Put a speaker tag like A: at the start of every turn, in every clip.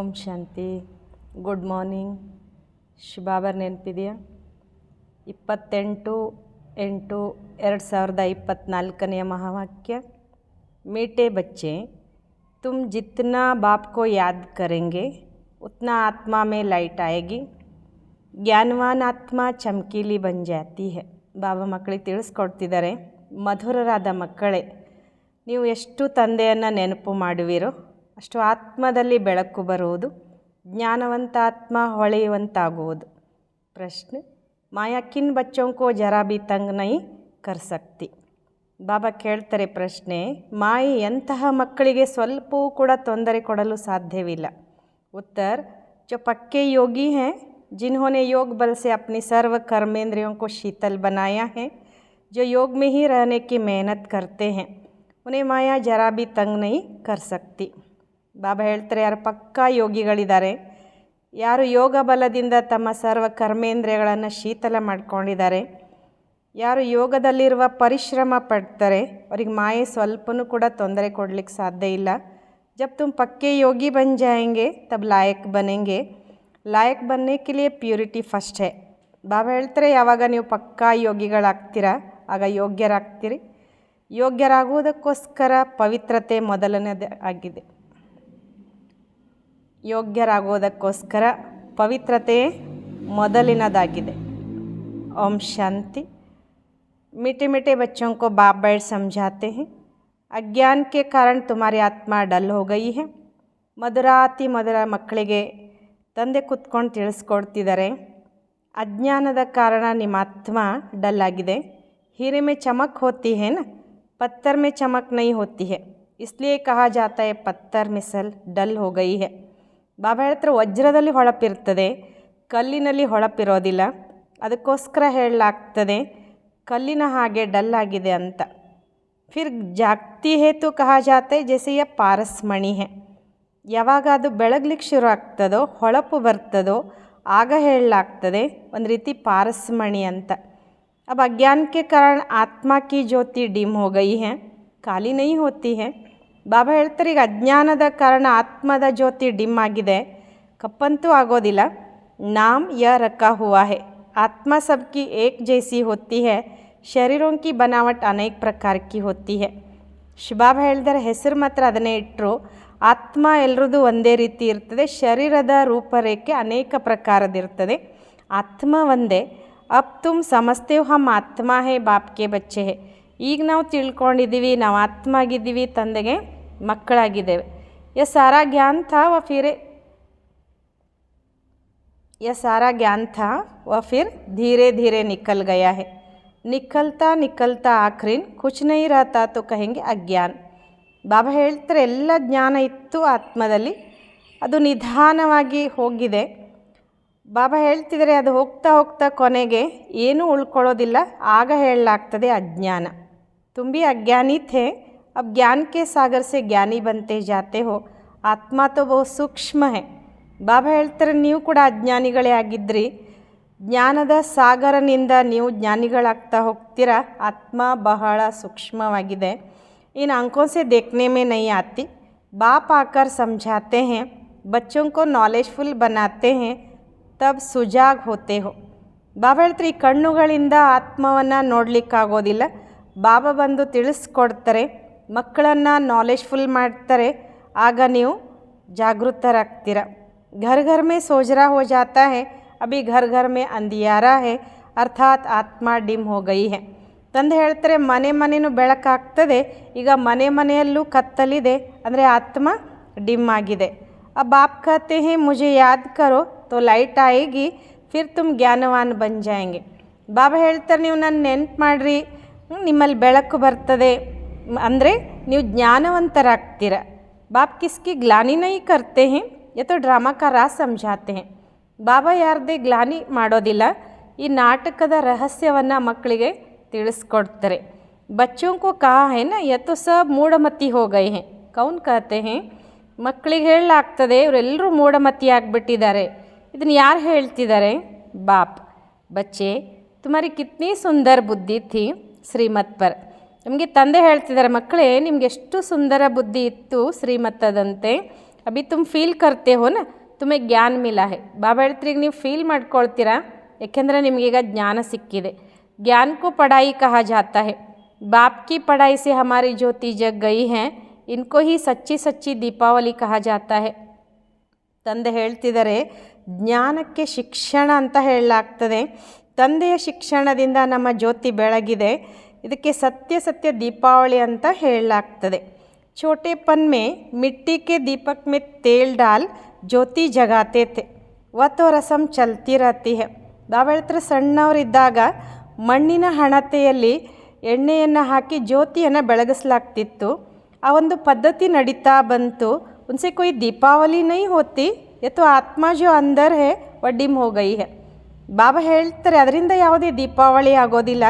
A: ಓಂ ಶಾಂತಿ. Good morning. ಬಾಬರ್ ನೆನಪಿದೆಯಾ? 28/8/2024 महावाक्य। मीठे बच्चे, तुम जितना बाप को याद करेंगे उतना आत्मा में लाइट आएगी। ज्ञानवान आत्मा चमकीली बन जाती है। ಬಾಬಾ ಮಕ್ಕಳಿಗೆ ತಿಳಿಸ್ಕೊಡ್ತಿದ್ದಾರೆ, ಮಧುರರಾದ ಮಕ್ಕಳೇ, ನೀವು ಎಷ್ಟು ತಂದೆಯನ್ನು ನೆನಪು ಮಾಡುವಿರೋ ಅಷ್ಟು ಆತ್ಮದಲ್ಲಿ ಬೆಳಕು ಬರುವುದು, ಜ್ಞಾನವಂತ ಆತ್ಮ ಹೊಳೆಯುವಂತಾಗುವುದು. ಪ್ರಶ್ನೆ: ಮಾಯಾ ಕಿನ್ ಬಚ್ಚೋं को जरा भी तंग नहीं कर सकती? ಬಾಬಾ ಕೇಳ್ತಾರೆ ಪ್ರಶ್ನೆ, ಮಾಯೆ ಎಂತಹ ಮಕ್ಕಳಿಗೆ ಸ್ವಲ್ಪವೂ ಕೂಡ ತೊಂದರೆ ಕೊಡಲು ಸಾಧ್ಯವಿಲ್ಲ. ಉತ್ತರ: जो पक्के योगी हैं, जिन्होंने योग बल से अपनी सर्व कर्मेंद्रियों को शीतल बनाया है, जो योग में ही रहने की मेहनत करते हैं, उन्हें माया जरा भी तंग नहीं कर सकती. ಬಾಬಾ ಹೇಳ್ತಾರೆ, ಯಾರು ಪಕ್ಕಾ ಯೋಗಿಗಳಿದ್ದಾರೆ, ಯಾರು ಯೋಗ ಬಲದಿಂದ ತಮ್ಮ ಸರ್ವ ಕರ್ಮೇಂದ್ರಿಯಗಳನ್ನು ಶೀತಲ ಮಾಡ್ಕೊಂಡಿದ್ದಾರೆ, ಯಾರು ಯೋಗದಲ್ಲಿರುವ ಪರಿಶ್ರಮ ಪಡ್ತಾರೆ, ಅವ್ರಿಗೆ ಮಾಯೆ ಸ್ವಲ್ಪನೂ ಕೂಡ ತೊಂದರೆ ಕೊಡಲಿಕ್ಕೆ ಸಾಧ್ಯ ಇಲ್ಲ. ಜಬ್ ತುಮ್ ಪಕ್ಕೆ ಯೋಗಿ ಬನ್ ಜಾಯೆಂಗೆ ತಬ್ ಲಾಯಕ್ ಬನೆಂಗೆ. ಲಾಯಕ್ ಬನ್ನೆ ಕೆ ಲಿಯೆ ಪ್ಯೂರಿಟಿ ಫಸ್ಟ್ ಹೇ. ಬಾಬಾ ಹೇಳ್ತಾರೆ, ಯಾವಾಗ ನೀವು ಪಕ್ಕಾ ಯೋಗಿಗಳಾಗ್ತೀರಾ ಆಗ ಯೋಗ್ಯರಾಗ್ತೀರಿ. ಯೋಗ್ಯರಾಗುವುದಕ್ಕೋಸ್ಕರ ಪವಿತ್ರತೆ ಮೊದಲನೇದು ಆಗಿದೆ. ಯೋಗ್ಯರಾಗೋದಕ್ಕೋಸ್ಕರ ಪವಿತ್ರತೆ ಮೊದಲಿನದಾಗಿದೆ. ಓಂ ಶಾಂತಿ. मीठे मीठे बच्चों को बाप बैठ समझाते हैं, अज्ञान के कारण तुम्हारी आत्मा डल हो गई है. ಮಧುರಾತಿ ಮಧುರ ಮಕ್ಕಳಿಗೆ ತಂದೆ ಕುತ್ಕೊಂಡು ತಿಳಿಸ್ಕೊಡ್ತಿದ್ದಾರೆ, ಅಜ್ಞಾನದ ಕಾರಣ ನಿಮ್ಮ ಆತ್ಮ ಡಲ್ ಆಗಿದೆ. हीरे में चमक होती है ना, पत्थर में चमक नहीं होती है, इसलिए कहा जाता है पत्थर मिसल डल हो गई है. ಬಾಬಾ ಹೇಳ್ತಾರೆ, ವಜ್ರದಲ್ಲಿ ಹೊಳಪಿರ್ತದೆ, ಕಲ್ಲಿನಲ್ಲಿ ಹೊಳಪಿರೋದಿಲ್ಲ, ಅದಕ್ಕೋಸ್ಕರ ಹೇಳಲಾಗ್ತದೆ ಕಲ್ಲಿನ ಹಾಗೆ ಡಲ್ ಆಗಿದೆ ಅಂತ. ಫಿರ್ ಜಾಗ್ತಿ ಹೇ ತೋ ಕಹಾ ಜಾತೆ ಜೈಸೆ ಯ ಪಾರಸ್ಮಣಿ ಹೇ. ಯಾವಾಗ ಅದು ಬೆಳಗ್ಲಿಕ್ಕೆ ಶುರು ಆಗ್ತದೋ, ಹೊಳಪು ಬರ್ತದೋ, ಆಗ ಹೇಳಲಾಗ್ತದೆ ಒಂದು ರೀತಿ ಪಾರಸ್ಮಣಿ ಅಂತ. अब अज्ञान के कारण आत्मा की ज्योति डिम हो गई है, काली नहीं होती है. ಬಾಬಾ ಹೇಳ್ತಾರೆ, ಈಗ ಅಜ್ಞಾನದ ಕಾರಣ ಆತ್ಮದ ಜ್ಯೋತಿ ಡಿಮ್ ಆಗಿದೆ, ಕಪ್ಪಂತೂ ಆಗೋದಿಲ್ಲ. नाम यह रखा हुआ है, आत्मा सबकी एक जैसी होती है, शरीरों की बनावट अनेक प्रकार की होती है. ಬಾಬಾ ಹೇಳಿದರೆ, ಹೆಸರು ಮಾತ್ರ ಅದನ್ನೇ ಇಟ್ಟರು, ಆತ್ಮ ಎಲ್ಲರದು ಒಂದೇ ರೀತಿ ಇರ್ತದೆ, ಶರೀರದ ರೂಪರೇಖೆ ಅನೇಕ ಪ್ರಕಾರದಿರ್ತದೆ, ಆತ್ಮ ಒಂದೇ. ಅಬ್ ತುಮ್ ಸಮಜ್ತೆ ಹೋ ಹಮ್ ಆತ್ಮ ಹೇ ಬಾಪ್ ಕೆ ಬಚ್ಚೆ ಹೇ. ಈಗ ನಾವು ತಿಳ್ಕೊಂಡಿದ್ದೀವಿ, ನಾವು ಆತ್ಮ ಆಗಿದ್ದೀವಿ, ತಂದೆಗೆ ಮಕ್ಕಳಾಗಿದ್ದೇವೆ. ಯ ಸಾರಾ ಜ್ಞಾನ ಥಾ ವ फिर धीरे धीरे निकल गया है. निकलता निकलता आखिर कुछ नहीं रहता तो कहेंगे अज्ञान. ಬಾಬಾ ಹೇಳ್ತಾರೆ, ಎಲ್ಲ ಜ್ಞಾನ ಇತ್ತು ಆತ್ಮದಲ್ಲಿ, ಅದು ನಿಧಾನವಾಗಿ ಹೋಗಿದೆ. ಬಾಬಾ ಹೇಳ್ತಿದ್ದಾರೆ, ಅದು ಹೋಗ್ತಾ ಹೋಗ್ತಾ ಕೊನೆಗೆ ಏನೂ ಉಳ್ಕೊಳ್ಳೋದಿಲ್ಲ, ಆಗ ಹೇಳಲಾಗ್ತದೆ ಅಜ್ಞಾನ. तुम भी अज्ञानी थे, अब ज्ञान के सागर से ज्ञानी बनते जाते हो. आत्मा तो बहुत सूक्ष्म है. ಬಾಬಾ ಹೇಳ್ತಾರೆ, ನೀವು ಕೂಡ ಅಜ್ಞಾನಿಗಳೇ ಆಗಿದ್ರಿ, ಜ್ಞಾನದ ಸಾಗರನಿಂದ ನೀವು ಜ್ಞಾನಿಗಳಾಗ್ತಾ ಹೋಗ್ತೀರಾ. ಆತ್ಮ ಬಹಳ ಸೂಕ್ಷ್ಮವಾಗಿದೆ. इन आंखों से देखने में नहीं आती. बाप आकर समझाते हैं, बच्चों को नॉलेजफुल बनाते हैं, तब सुजाग होते हो. ಬಾಬಾ ಹೇಳ್ತಾರೆ, ಈ ಕಣ್ಣುಗಳಿಂದ ಆತ್ಮವನ್ನು ನೋಡಲಿಕ್ಕಾಗೋದಿಲ್ಲ, ಬಾಬಾ ಬಂದು ತಿಳಿಸ್ಕೊಡ್ತಾರೆ, ಮಕ್ಕಳನ್ನು ನಾಲೆಜ್ಫುಲ್ ಮಾಡ್ತಾರೆ, ಆಗ ನೀವು ಜಾಗೃತರಾಗ್ತೀರ. घर घर में सोजरा हो जाता है, अभी घर घर में अंधियारा है, ಅರ್ಥಾತ್ ಆತ್ಮ ಡಿಮ್ हो गई है. ತಂದೆ ಹೇಳ್ತಾರೆ, ಮನೆ ಮನೆಯೂ ಬೆಳಕಾಗ್ತದೆ, ಈಗ ಮನೆ ಮನೆಯಲ್ಲೂ ಕತ್ತಲಿದೆ, ಅಂದರೆ ಆತ್ಮ ಡಿಮ್ ಆಗಿದೆ. अब आप कहते हैं मुझे याद करो तो लाइट आएगी, फिर तुम ज्ञानवान बन जाएंगे. ಬಾಬಾ ಹೇಳ್ತಾರೆ, ನೀವು ನನ್ನ ನೆನ್ಪು ಮಾಡಿರಿ, ನಿಮ್ಮಲ್ಲಿ ಬೆಳಕು ಬರ್ತದೆ, ಅಂದರೆ ನೀವು ಜ್ಞಾನವಂತರಾಗ್ತೀರ. ಬಾಪ್ ಕಿಸ್ಕಿ ಗ್ಲಾನಿ ನೈ ಕರ್ತೆ ಹೇ, ये तो ड्रामा का राज समझाते हैं. ಬಾಬಾ ಯಾರದೇ ಗ್ಲಾನಿ ಮಾಡೋದಿಲ್ಲ, ಈ ನಾಟಕದ ರಹಸ್ಯವನ್ನು ಮಕ್ಕಳಿಗೆ ತಿಳಿಸ್ಕೊಡ್ತಾರೆ. ಬಚ್ಚೋं को कहा है ना, ये तो सब ಮೂಢಮತಿ हो गए हैं. कौन कहते हैं? ಮಕ್ಕಳಿಗೆ ಹೇಳಲಾಗ್ತದೆ, ಇವರೆಲ್ಲರೂ ಮೂಢಮತಿ ಆಗಿಬಿಟ್ಟಿದ್ದಾರೆ. ಇದನ್ನು ಯಾರು ಹೇಳ್ತಿದ್ದಾರೆ? ಬಾಪ್. ಬಚ್ಚೆ, ತುಮಾರಿ ಕಿತ್ನಿ ಸುಂದರ ಬುದ್ಧಿ ಥಿ ಶ್ರೀಮತ್ ಪರ್. ನಿಮಗೆ ತಂದೆ ಹೇಳ್ತಿದ್ದಾರೆ, ಮಕ್ಕಳೇ ನಿಮಗೆ ಎಷ್ಟು ಸುಂದರ ಬುದ್ಧಿ ಇತ್ತು ಶ್ರೀಮತ್ತದಂತೆ. ಅಭಿ ತುಮ್ ಫೀಲ್ ಕರ್ತೆ ಹೋ ನಾ ತುಮೆ ಜ್ಞಾನ ಮಿಲಾ ಹೇ. ಬಾಬಾ ಹೇಳ್ತಾರೆ ಈಗ ನೀವು ಫೀಲ್ ಮಾಡ್ಕೊಳ್ತೀರಾ, ಏಕೆಂದರೆ ನಿಮಗೀಗ ಜ್ಞಾನ ಸಿಕ್ಕಿದೆ. ज्ञान को पढ़ाई कहा जाता है. बाप की पढ़ाई से हमारी ज्योति जग गई हैं, इनको ही सच्ची सच्ची दीपावली कहा जाता है. ತಂದೆ ಹೇಳ್ತಿದ್ದಾರೆ ಜ್ಞಾನಕ್ಕೆ ಶಿಕ್ಷಣ ಅಂತ ಹೇಳಲಾಗ್ತದೆ. ತಂದೆಯ ಶಿಕ್ಷಣದಿಂದ ನಮ್ಮ ಜ್ಯೋತಿ ಬೆಳಗಿದೆ, ಇದಕ್ಕೆ ಸತ್ಯ ಸತ್ಯ ದೀಪಾವಳಿ ಅಂತ ಹೇಳಲಾಗ್ತದೆ. छोटेपन में मिट्टी के दीपक में तेल डाल ज्योति जगाते थे, वह तो रस्म चलती रहती है. ಬಾಬಾ ಹೇಳ್ತಾರೆ ಸಣ್ಣವರಿದ್ದಾಗ ಮಣ್ಣಿನ ಹಣತೆಯಲ್ಲಿ ಎಣ್ಣೆಯನ್ನು ಹಾಕಿ ಜ್ಯೋತಿಯನ್ನು ಬೆಳಗಿಸಲಾಗ್ತಿತ್ತು. ಆ ಒಂದು ಪದ್ಧತಿ ನಡೀತಾ ಬಂತು. उनसे कोई दीपावली नहीं होती, ये तो आत्मा जो अंदर है वो डिम हो गई है. ಬಾಬಾ ಹೇಳ್ತಾರೆ ಅದರಿಂದ ಯಾವುದೇ ದೀಪಾವಳಿ ಆಗೋದಿಲ್ಲ,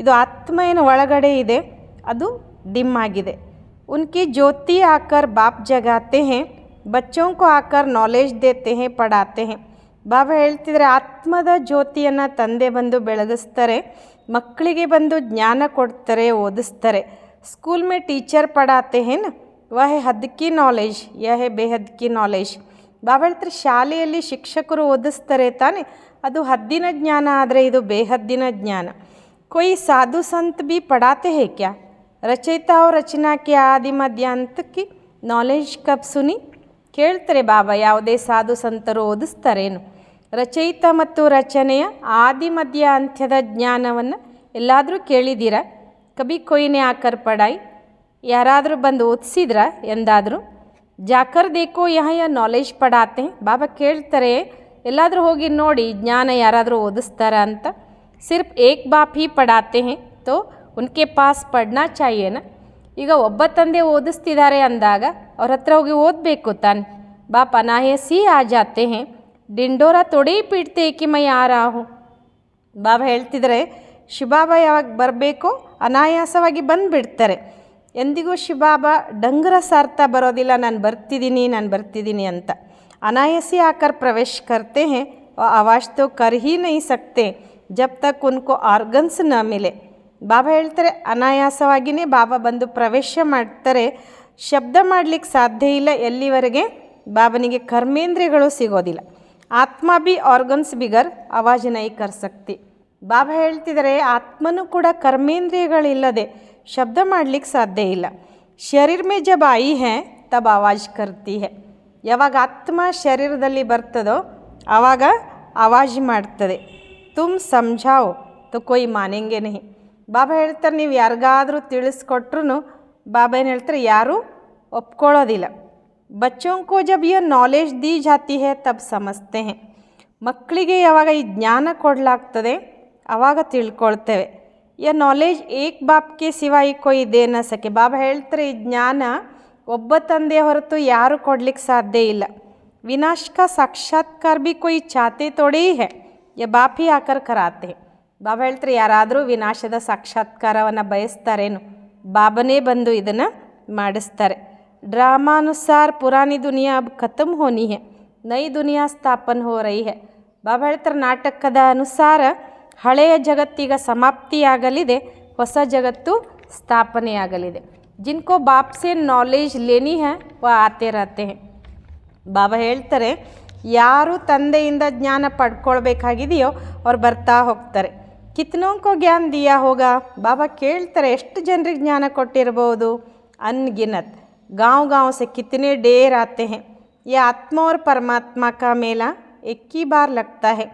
A: ಇದು ಆತ್ಮ ಏನು ಒಳಗಡೆ ಇದೆ ಅದು ಡಿಮ್ ಆಗಿದೆ. उनकी ज्योति आकर बाप जगाते हैं, बच्चों को आकर नॉलेज देते हैं, पढ़ाते हैं. ಬಾಬಾ ಹೇಳ್ತಿದ್ರೆ ಆತ್ಮದ ಜ್ಯೋತಿಯನ್ನು ತಂದೆ ಬಂದು ಬೆಳಗಿಸ್ತಾರೆ, ಮಕ್ಕಳಿಗೆ ಬಂದು ಜ್ಞಾನ ಕೊಡ್ತಾರೆ, ಓದಿಸ್ತಾರೆ. ಸ್ಕೂಲ್ ಮೇ ಟೀಚರ್ ಪಢಾತೆ ಹೇ ನಾ, ವಹ ಹದ್ ಕಿ ನಾಲೆಜ್ ಯಹ ಬೇಹದ್ ಕಿ ನಾಲೆಜ್. ಬಾಬಾ ಹೇಳ್ತಾರೆ ಶಾಲೆಯಲ್ಲಿ ಶಿಕ್ಷಕರು ಓದಿಸ್ತಾರೆ ತಾನೆ, ಅದು ಹದ್ದಿನ ಜ್ಞಾನ, ಆದರೆ ಇದು ಬೇಹದ್ದಿನ ಜ್ಞಾನ. ಕೊಯ್ ಸಾಧು ಸಂತ್ ಬಿ ಪಢಾತೆ ಹೇ ಕ್ಯಾ, ರಚಯಿತಾ और रचना के आदि मध्य अंत की नॉलेज कब सुनी. ಕೇಳ್ತಾರೆ ಬಾಬಾ ಯಾವುದೇ ಸಾಧು ಸಂತರು ಓದಿಸ್ತಾರೇನು, ರಚಯಿತ ಮತ್ತು ರಚನೆಯ ಆದಿ ಮಧ್ಯ ಅಂತ್ಯದ ಜ್ಞಾನವನ್ನು ಎಲ್ಲಾದರೂ ಕೇಳಿದ್ದೀರಾ. ಕಬಿ ಕೊಯ್ನೆ ಆಕರ್ ಪಢಾಯಿ, ಯಾರಾದರೂ ಬಂದು ಓದಿಸಿದ್ರ ಎಂದಾದರೂ. ಜಾಕರ್ ದೇಕೋ ಯಹ ನಾಲೆಜ್ ಪಢಾತೆ. ಬಾಬಾ ಕೇಳ್ತಾರೆ ಎಲ್ಲಾದರೂ ಹೋಗಿ ನೋಡಿ ಜ್ಞಾನ ಯಾರಾದರೂ ಓದಿಸ್ತಾರ ಅಂತ. ಸಿರ್ಫ್ ಏಕ್ ಬಾಪ್ ಹಿ ಪಢಾತೆ ಹೇ ತೋ ಉನ್ಕೆ ಪಾಸ್ ಪಡ್ನಾ ಚಾಹಿಯೇನ. ಈಗ ಒಬ್ಬ ತಂದೆ ಓದಿಸ್ತಿದ್ದಾರೆ ಅಂದಾಗ ಅವ್ರ ಹತ್ರ ಹೋಗಿ ಓದಬೇಕು ತಾನೆ. ಬಾಪ್ ಅನಾಯಾಸಿ ಆ ಜಾತೆ ಹೇ, ಡಿಂಡೋರ ತೊಡೆ ಪೀಡ್ತೆ ಏಕೆ ಮೈ ಆ ರಾ ಹೂಂ. ಬಾಬಾ ಹೇಳ್ತಿದ್ರೆ ಶಿವಬಾಬಾ ಯಾವಾಗ ಬರಬೇಕೋ ಅನಾಯಾಸವಾಗಿ ಬಂದುಬಿಡ್ತಾರೆ. ಎಂದಿಗೂ ಶಿವಬಾಬಾ ಡಂಗರ ಸಾರ್ಥ ಬರೋದಿಲ್ಲ, ನಾನು ಬರ್ತಿದ್ದೀನಿ ಅಂತ. ಅನಾಯಾಸಿ ಆಕರ್ ಪ್ರವೇಶ ಕರ್ತೆ ಹೇ, ಆವಾಜ್ ತೋ ಕರ್ ಹಿ ನಹೀ ಸಕ್ತೆ ಜಬ್ ತಕ್ ಉನ್ಕೋ ಆರ್ಗನ್ಸ್ ನ ಮಿಲೆ. ಬಾಬಾ ಹೇಳ್ತಾರೆ ಅನಾಯಾಸವಾಗಿಯೇ ಬಾಬಾ ಬಂದು ಪ್ರವೇಶ ಮಾಡ್ತಾರೆ, ಶಬ್ದ ಮಾಡಲಿಕ್ಕೆ ಸಾಧ್ಯ ಇಲ್ಲ ಎಲ್ಲಿವರೆಗೆ ಬಾಬನಿಗೆ ಕರ್ಮೇಂದ್ರಿಯಗಳು ಸಿಗೋದಿಲ್ಲ. ಆತ್ಮ ಬಿ ಆರ್ಗನ್ಸ್ ಬಿಗರ್ ಆವಾಜ್ ನೈ ಕರ್ ಸಕ್ತಿ. ಬಾಬಾ ಹೇಳ್ತಿದ್ದಾರೆ ಆತ್ಮನೂ ಕೂಡ ಕರ್ಮೇಂದ್ರಿಯಗಳಿಲ್ಲದೆ ಶಬ್ದ ಮಾಡಲಿಕ್ಕೆ ಸಾಧ್ಯ ಇಲ್ಲ. ಶರೀರ ಮೇ ಜಬ್ ಆಯಿ ಹೇ ತಬ್ ಆವಾಜ್ ಕರ್ತಿ ಹೇ. ಯಾವಾಗ ಆತ್ಮ ಶರೀರದಲ್ಲಿ ಬರ್ತದೋ ಆವಾಗ ಆವಾಜ್ ಮಾಡ್ತದೆ. ತುಮ್ ಸಮझाओ ತೋ ಕೊಯ್ ಮಾನೆಂಗೆ ನಹಿ. ಬಾಬಾ ಹೇಳ್ತಾರೆ ನೀವು ಯಾರಿಗಾದರೂ ತಿಳಿಸ್ಕೊಟ್ರು ಬಾಬಾ ಏನು ಹೇಳ್ತಾರೆ ಯಾರೂ ಒಪ್ಕೊಳ್ಳೋದಿಲ್ಲ. ಬಚ್ಚೋं को जब यह नॉलेज दी जाती है तब समझते हैं. ಮಕ್ಕಳಿಗೆ ಯಾವಾಗ ಈ ಜ್ಞಾನ ಕೊಡಲಾಗ್ತದೆ ಆವಾಗ ತಿಳ್ಕೊಳ್ತೇವೆ. ಯಾ ನಾಲೆಜ್ ಏಕ್ ಬಾಪ್ಗೆ ಸಿವಾಯಿ ಕೊಯ್ ದೇ ನ ಸಕೆ. ಬಾಬಾ ಹೇಳ್ತಾರೆ ಈ ಜ್ಞಾನ ಒಬ್ಬ ತಂದೆಯ ಹೊರತು ಯಾರು ಕೊಡ್ಲಿಕ್ಕೆ ಸಾಧ್ಯ ಇಲ್ಲ. ವಿನಾಶ ಕಾ ಸಾಕ್ಷಾತ್ಕಾರ ಬಿ ಕೊಯ್ ಚಾತೆ ತೋಡೇ ಹೇ, ಯಾ ಬಾಪ್ ಹಿ ಆಕರ್ ಕರಾತೆ. ಬಾಬಾ ಹೇಳ್ತಾರೆ ಯಾರಾದರೂ ವಿನಾಶದ ಸಾಕ್ಷಾತ್ಕಾರವನ್ನು ಬಯಸ್ತಾರೇನು, ಬಾಬನೇ ಬಂದು ಇದನ್ನು ಮಾಡಿಸ್ತಾರೆ. ಡ್ರಾಮಾನುಸಾರ ಪುರಾನಿ ದುನಿಯಾ ಅಬ್ ಖತಮ್ ಹೋನಿ ಹೇ, ನೈ ದುನಿಯಾ ಸ್ಥಾಪನ್ ಹೋ ರಹಿ ಹೇ. ಬಾಬಾ ಹೇಳ್ತಾರೆ ನಾಟಕದ ಅನುಸಾರ ಹಳೆಯ ಜಗತ್ತೀಗ ಸಮಾಪ್ತಿಯಾಗಲಿದೆ, ಹೊಸ ಜಗತ್ತು ಸ್ಥಾಪನೆಯಾಗಲಿದೆ. ಜಿನ್ಕೋ ಬಾಪ್ ಸೆ ನಾಲೆಜ್ ಲೇನಿ ಹೇ ವ ಆತೆ ರಹತೆ ಹೇ. ಬಾಬಾ ಹೇಳ್ತಾರೆ ಯಾರು ತಂದೆಯಿಂದ ಜ್ಞಾನ ಪಡ್ಕೊಳ್ಬೇಕಾಗಿದೆಯೋ ಅವ್ರು ಬರ್ತಾ ಹೋಗ್ತಾರೆ. ಕಿತ್ನೋಂಕೋ ಜ್ಞಾನ ದಿಯಾ ಹೋಗ. ಬಾಬಾ ಕೇಳ್ತಾರೆ ಎಷ್ಟು ಜನರಿಗೆ ಜ್ಞಾನ ಕೊಟ್ಟಿರ್ಬೋದು. ಅನ್ಗಿನತ್ गांव गांव से कितने डेर आते हैं, ये आत्मा और परमात्मा का मेला एक ही बार लगता है.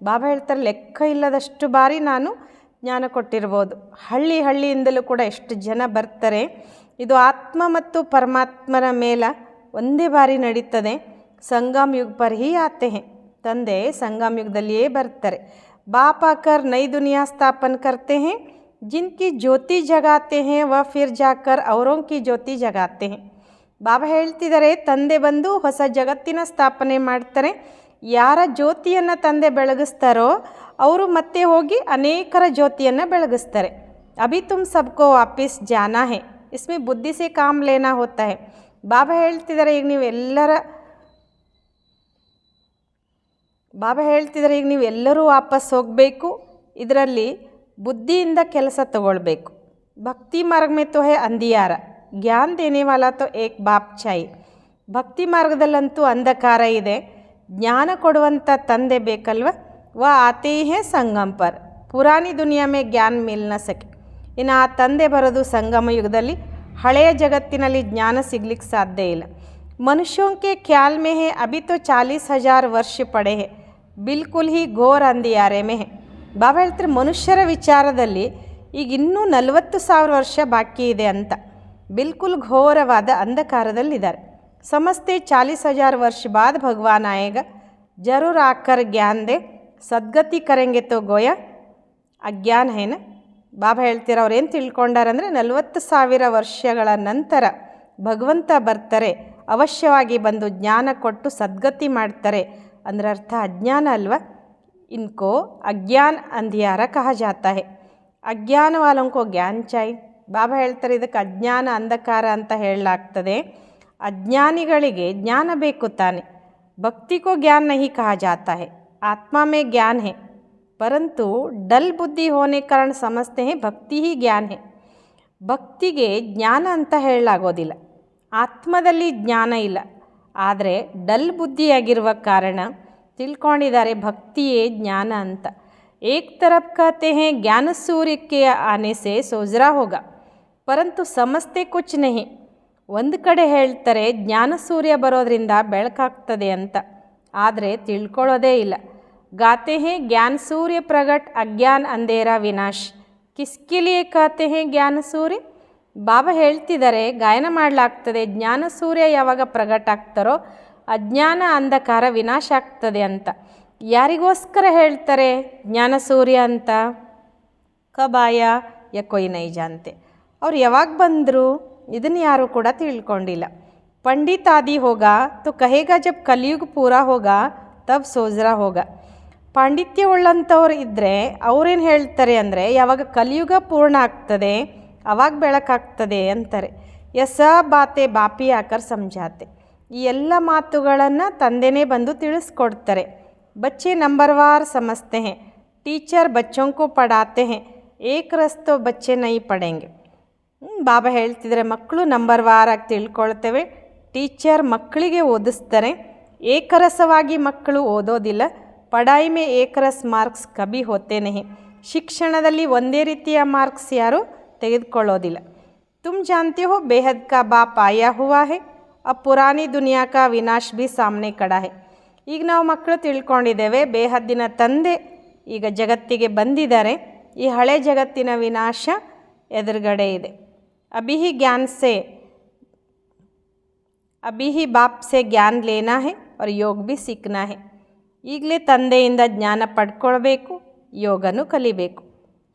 A: ಬಾಬಾ ಹೇಳ್ತಾರೆ ಲೆಕ್ಕ ಇಲ್ಲದಷ್ಟು ಬಾರಿ ನಾನು ಜ್ಞಾನ ಕೊಟ್ಟಿರ್ಬೋದು. ಹಳ್ಳಿಯಿಂದಲೂ ಕೂಡ ಎಷ್ಟು ಜನ ಬರ್ತಾರೆ. ಇದು ಆತ್ಮ ಮತ್ತು ಪರಮಾತ್ಮನ ಮೇಲ ಒಂದೇ ಬಾರಿ ನಡೀತದೆ. ಸಂಗಮ್ ಯುಗ್ ಪರ್ ಹಿ ಆತೆ ಹೇ. ತಂದೆ ಸಂಗಮ್ ಯುಗದಲ್ಲಿಯೇ ಬರ್ತಾರೆ. ಬಾಪ್ ಆಕರ್ ನೈ ದುನಿಯಾ ಸ್ಥಾಪನ್ ಕರ್ತೆ ಹೇ, जिनकी ज्योति जगाते हैं वह फिर जाकर औरों की ज्योति जगाते हैं. ಬಾಬಾ ಹೇಳ್ತಿದ್ದಾರೆ ತಂದೆ ಬಂದು ಹೊಸ ಜಗತ್ತಿನ ಸ್ಥಾಪನೆ ಮಾಡ್ತಾರೆ. ಯಾರ ಜ್ಯೋತಿಯನ್ನು ತಂದೆ ಬೆಳಗಿಸ್ತಾರೋ ಅವರು ಮತ್ತೆ ಹೋಗಿ ಅನೇಕರ ಜ್ಯೋತಿಯನ್ನು ಬೆಳಗಿಸ್ತಾರೆ. ಅಭಿ ತುಮ್ ಸಬ್ಕೋ ವಾಪಿಸ್ ಜಾನಾ ಹೇ, ಇಸ್ಮೇ ಬುದ್ಧಿ ಸೆ ಕಾಮ್ ಲೇನಾ ಹೋತಾ ಹೇ. ಬಾಬಾ ಹೇಳ್ತಿದ್ದಾರೆ ಈಗ ನೀವೆಲ್ಲರೂ ವಾಪಸ್ ಹೋಗಬೇಕು, ಇದರಲ್ಲಿ ಬುದ್ಧಿಯಿಂದ ಕೆಲಸ ತಗೊಳ್ಬೇಕು. ಭಕ್ತಿ ಮಾರ್ಗ ಮೇ ತೋ ಹೇ ಅಂಧಿಯಾರ, ಜ್ಞಾನ ದೇನೆ ವಾಲಾ ತೋ ಏಕ್ ಬಾಪ್ ಚಾಯಿ. ಭಕ್ತಿ ಮಾರ್ಗದಲ್ಲಂತೂ ಅಂಧಕಾರ ಇದೆ. ಜ್ಞಾನ ಕೊಡುವಂಥ ತಂದೆ ಬೇಕಲ್ವ. ವ ಆತೇ ಹೇ ಸಂಗಮ್ ಪರ್, ಪುರಾನಿ ದುನಿಯಾ ಮೇ ಜ್ಞಾನ ಮಿಲ್ ನ ಸಕೆ. ಇನ್ನು ಆ ತಂದೆ ಬರೋದು ಸಂಗಮ ಯುಗದಲ್ಲಿ. ಹಳೆಯ ಜಗತ್ತಿನಲ್ಲಿ ಜ್ಞಾನ ಸಿಗ್ಲಿಕ್ಕೆ ಸಾಧ್ಯ ಇಲ್ಲ. ಮನುಷ್ಯೋं के ख्याल में है अभी तो 40,000 ವರ್ಷ ಪಡೆ ಹೇ, ಬಿಲ್ಕುಲ್ ಹಿ ಘೋರ್ ಅಂಧಿಯಾರೆ ಮೇ ಹೇ. ಬಾಬಾ ಹೇಳ್ತಾರೆ ಮನುಷ್ಯರ ವಿಚಾರದಲ್ಲಿ ಈಗ ಇನ್ನೂ 40,000 ವರ್ಷ ಬಾಕಿ ಇದೆ ಅಂತ. ಬಿಲ್ಕುಲ್ ಘೋರವಾದ ಅಂಧಕಾರದಲ್ಲಿದ್ದಾರೆ. ಸಮಸ್ತೆ 40,000 ವರ್ಷ ಬಾದ್ ಭಗವಾನ್ ಆಯೇಗ, ಜರೂರ್ ಆಕರ್ ಜ್ಞಾನ ದೇ, ಸದ್ಗತಿ ಕರೆಂಗೆ ತೋ ಗೋಯ ಅಜ್ಞಾನ ಹೇನ. ಬಾಬಾ ಹೇಳ್ತೀರ ಅವ್ರೇನು ತಿಳ್ಕೊಂಡಾರಂದರೆ 40,000 ವರ್ಷಗಳ ನಂತರ ಭಗವಂತ ಬರ್ತಾರೆ, ಅವಶ್ಯವಾಗಿ ಬಂದು ಜ್ಞಾನ ಕೊಟ್ಟು ಸದ್ಗತಿ ಮಾಡ್ತಾರೆ. ಅಂದ್ರೆ ಅರ್ಥ ಅಜ್ಞಾನ ಅಲ್ವಾ. ಇನ್ಕೋ ಅಜ್ಞಾನ ಅಂಧಿಯಾರ ಕಹ ಜಾತಾ ಹೇ, ಅಜ್ಞಾನ ವಾಲಂಕೋ ಜ್ಞಾನ ಚಾಯ್. ಬಾಬಾ ಹೇಳ್ತಾರೆ ಇದಕ್ಕೆ ಅಜ್ಞಾನ ಅಂಧಕಾರ ಅಂತ ಹೇಳಲಾಗ್ತದೆ. ಅಜ್ಞಾನಿಗಳಿಗೆ ಜ್ಞಾನ ಬೇಕು ತಾನೆ. ಭಕ್ತಿ ಕೋ ಜ್ಞಾನ ನಹಿ ಕಹ ಜಾತಾ ಹೇ, ಆತ್ಮ ಮೇ ಜ್ಞಾನ ಹೇ. ಪರಂತು ಡಲ್ ಬುದ್ಧಿ ಹೋನೆ ಕಾರಣ ಸಮಸ್ತೆ ಹೇ ಭಕ್ತಿ ಹಿ ಜ್ಞಾನ ಹೇ. ಭಕ್ತಿಗೆ ಜ್ಞಾನ ಅಂತ ಹೇಳಲಾಗೋದಿಲ್ಲ, ಆತ್ಮದಲ್ಲಿ ಜ್ಞಾನ ಇಲ್ಲ. ಆದರೆ ಡಲ್ ಬುದ್ಧಿಯಾಗಿರುವ ಕಾರಣ ತಿಳ್ಕೊಂಡಿದ್ದಾರೆ ಭಕ್ತಿಯೇ ಜ್ಞಾನ ಅಂತ. ಏಕ್ ತರಫ್ ಕಹತೆ ಹೇ ಜ್ಞಾನ ಸೂರ್ಯಕ್ಕೆ ಆನೆ ಸೆ ಸೋಜ್ರಾ ಹೋಗ, ಪರಂತು ಸಮಸ್ತೆ ಕುಚ್ ನಹಿ. ಒಂದು ಕಡೆ ಹೇಳ್ತಾರೆ ಜ್ಞಾನ ಸೂರ್ಯ ಬರೋದ್ರಿಂದ ಬೆಳಕಾಗ್ತದೆ ಅಂತ, ಆದರೆ ತಿಳ್ಕೊಳ್ಳೋದೇ ಇಲ್ಲ. ಗಾತೆ ಹೇ ಜ್ಞಾನ ಸೂರ್ಯ ಪ್ರಗಟ್ ಅಜ್ಞಾನ ಅಂಧೇರ ವಿನಾಶ್, ಕಿಸ್ಕೆ ಲಿಯೇ ಕಹತೆ ಹೇ ಜ್ಞಾನ ಸೂರ್ಯ. ಬಾಬಾ ಹೇಳ್ತಿದ್ದಾರೆ ಗಾಯನ ಮಾಡಲಾಗ್ತದೆ ಜ್ಞಾನ ಸೂರ್ಯ ಯಾವಾಗ ಪ್ರಗಟ್ ಆಗ್ತಾರೋ ಅಜ್ಞಾನ ಅಂಧಕಾರ ವಿನಾಶ ಆಗ್ತದೆ ಅಂತ. ಯಾರಿಗೋಸ್ಕರ ಹೇಳ್ತಾರೆ ಜ್ಞಾನ ಸೂರ್ಯ ಅಂತ? ಕಬಾಯ ಯ ಕೊಯ್ ನೈ ಜಾನ್ತೆ. ಅವ್ರು ಯಾವಾಗ ಬಂದರು ಇದನ್ನು ಯಾರೂ ಕೂಡ ತಿಳ್ಕೊಂಡಿಲ್ಲ. ಪಂಡಿತ್ ಆದಿ ಹೋಗ ತೋ ಕಹೇಗ ಜಬ್ ಕಲಿಯುಗ ಪೂರಾ ಹೋಗ ತಬ್ ಸೋಜ್ರಾ ಹೋಗ. ಪಾಂಡಿತ್ಯ ಉಳ್ಳಂಥವ್ರು ಇದ್ದರೆ ಅವ್ರೇನು ಹೇಳ್ತಾರೆ ಅಂದರೆ ಯಾವಾಗ ಕಲಿಯುಗ ಪೂರ್ಣ ಆಗ್ತದೆ ಅವಾಗ ಬೆಳಕಾಗ್ತದೆ ಅಂತಾರೆ. ಯಸ ಬಾತೆ ಬಾಪಿ ಆಕರ್ ಸಮझाते. ಈ ಎಲ್ಲ ಮಾತುಗಳನ್ನು ತಂದೆನೇ ಬಂದು ತಿಳಿಸ್ಕೊಡ್ತಾರೆ. ಬಚ್ಚೆ ನಂಬರ್ವಾರ್ ಸಮಸ್ತೆ ಹೇ, ಟೀಚರ್ ಬಚ್ಚೋं को ಪಡಾತೆ ಹೇ, ಏಕ್ ರಸ್ತೋ ಬಚ್ಚೆ ನೈ ಪಡೆಂಗೆ. ಬಾಬಾ ಹೇಳ್ತಿದ್ರೆ ಮಕ್ಕಳು ನಂಬರ್ವಾರಾಗಿ ತಿಳ್ಕೊಳ್ತೇವೆ, ಟೀಚರ್ ಮಕ್ಕಳಿಗೆ ಓದಿಸ್ತಾರೆ. ಏಕರಸವಾಗಿ ಮಕ್ಕಳು ಓದೋದಿಲ್ಲ. ಪಡಾಯಿ ಮೇ ಏಕರಸ್ ಮಾರ್ಕ್ಸ್ ಕಭಿ ಹೋತೆ ನಹಿ. ಶಿಕ್ಷಣದಲ್ಲಿ ಒಂದೇ ರೀತಿಯ ಮಾರ್ಕ್ಸ್ ಯಾರು ತೆಗೆದುಕೊಳ್ಳೋದಿಲ್ಲ. ತುಮ್ ಜಾನ್ತೆ ಹೋ ಬೇಹದ್ ಕಾ ಬಾಪ್ ಆಯಾ ಹುವಾ ಹೇ, ಅಬ್ ಪುರಾನಿ ದುನಿಯಾ ಕಾ ವಿನಾಶ್ ಭಿ ಸಾಮ್ನೆ ಕಡಾ ಹೇ. ಈಗ ನಾವು ಮಕ್ಕಳು ತಿಳ್ಕೊಂಡಿದ್ದೇವೆ ಬೇಹದ್ದಿನ ತಂದೆ ಈಗ ಜಗತ್ತಿಗೆ ಬಂದಿದ್ದಾರೆ, ಈ ಹಳೆ ಜಗತ್ತಿನ ವಿನಾಶ ಎದುರುಗಡೆ ಇದೆ. ಅಭಿ ಹಿ ಬಾಪ್ ಸೆ ಜ್ಞಾನ ಲೇನಾ ಹೇ और ಯೋಗ ಭಿ ಸೀಖನಾ ಹೇ. ಈಗಲೇ ತಂದೆಯಿಂದ ಜ್ಞಾನ ಪಡ್ಕೊಳ್ಬೇಕು, ಯೋಗನೂ ಕಲಿಬೇಕು.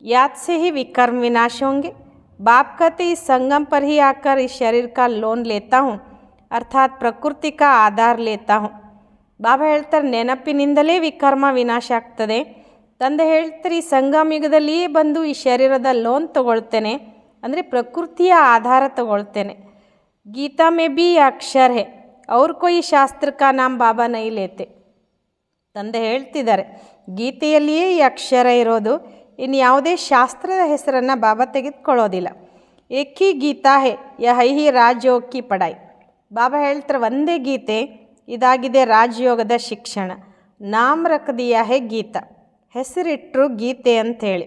A: याद से ही विकर्म विनाश होंगे. बाप कहते इस संगम पर ही आकर इस शरीर का लोन लेता हूँ, अर्थात प्रकृति का आधार लेता हूँ. ಬಾಬಾ ಹೇಳ್ತಾರೆ ನೆನಪಿನಿಂದಲೇ ವಿಕರ್ಮ ವಿನಾಶ ಆಗ್ತದೆ. ತಂದೆ ಹೇಳ್ತಾರೆ ಈ ಸಂಗಮ ಯುಗದಲ್ಲಿಯೇ ಬಂದು ಈ ಶರೀರದ ಲೋನ್ ತಗೊಳ್ತೇನೆ, ಅಂದರೆ ಪ್ರಕೃತಿಯ ಆಧಾರ ತಗೊಳ್ತೇನೆ. ಗೀತಾ ಮೇ ಬಿ ಅಕ್ಷರ ಹೇ ಅವ್ರ ಕೊಯ್ ಶಾಸ್ತ್ರ ಕಾ ನಾಮ್ ಬಾಬಾ ನೈ ಲೇತೆ. ತಂದೆ ಹೇಳ್ತಿದ್ದಾರೆ ಗೀತೆಯಲ್ಲಿಯೇ ಈ ಅಕ್ಷರ ಇರೋದು, ಇನ್ನು ಯಾವುದೇ ಶಾಸ್ತ್ರದ ಹೆಸರನ್ನು ಬಾಬಾ ತೆಗೆದುಕೊಳ್ಳೋದಿಲ್ಲ. ಏಕಿ ಗೀತಾ ಹೇ ಯಹಿ ರಾಜಯೋಗ ಕಿ ಪಢಾಯಿ. ಬಾಬಾ ಹೇಳ್ತಾರೆ ಒಂದೇ ಗೀತೆ, ಇದಾಗಿದೆ ರಾಜಯೋಗದ ಶಿಕ್ಷಣ. ನಾಮ್ ರಖ್ ದಿಯಾ ಹೇ ಗೀತಾ, ಹೆಸರಿಟ್ಟರು ಗೀತೆ ಅಂಥೇಳಿ.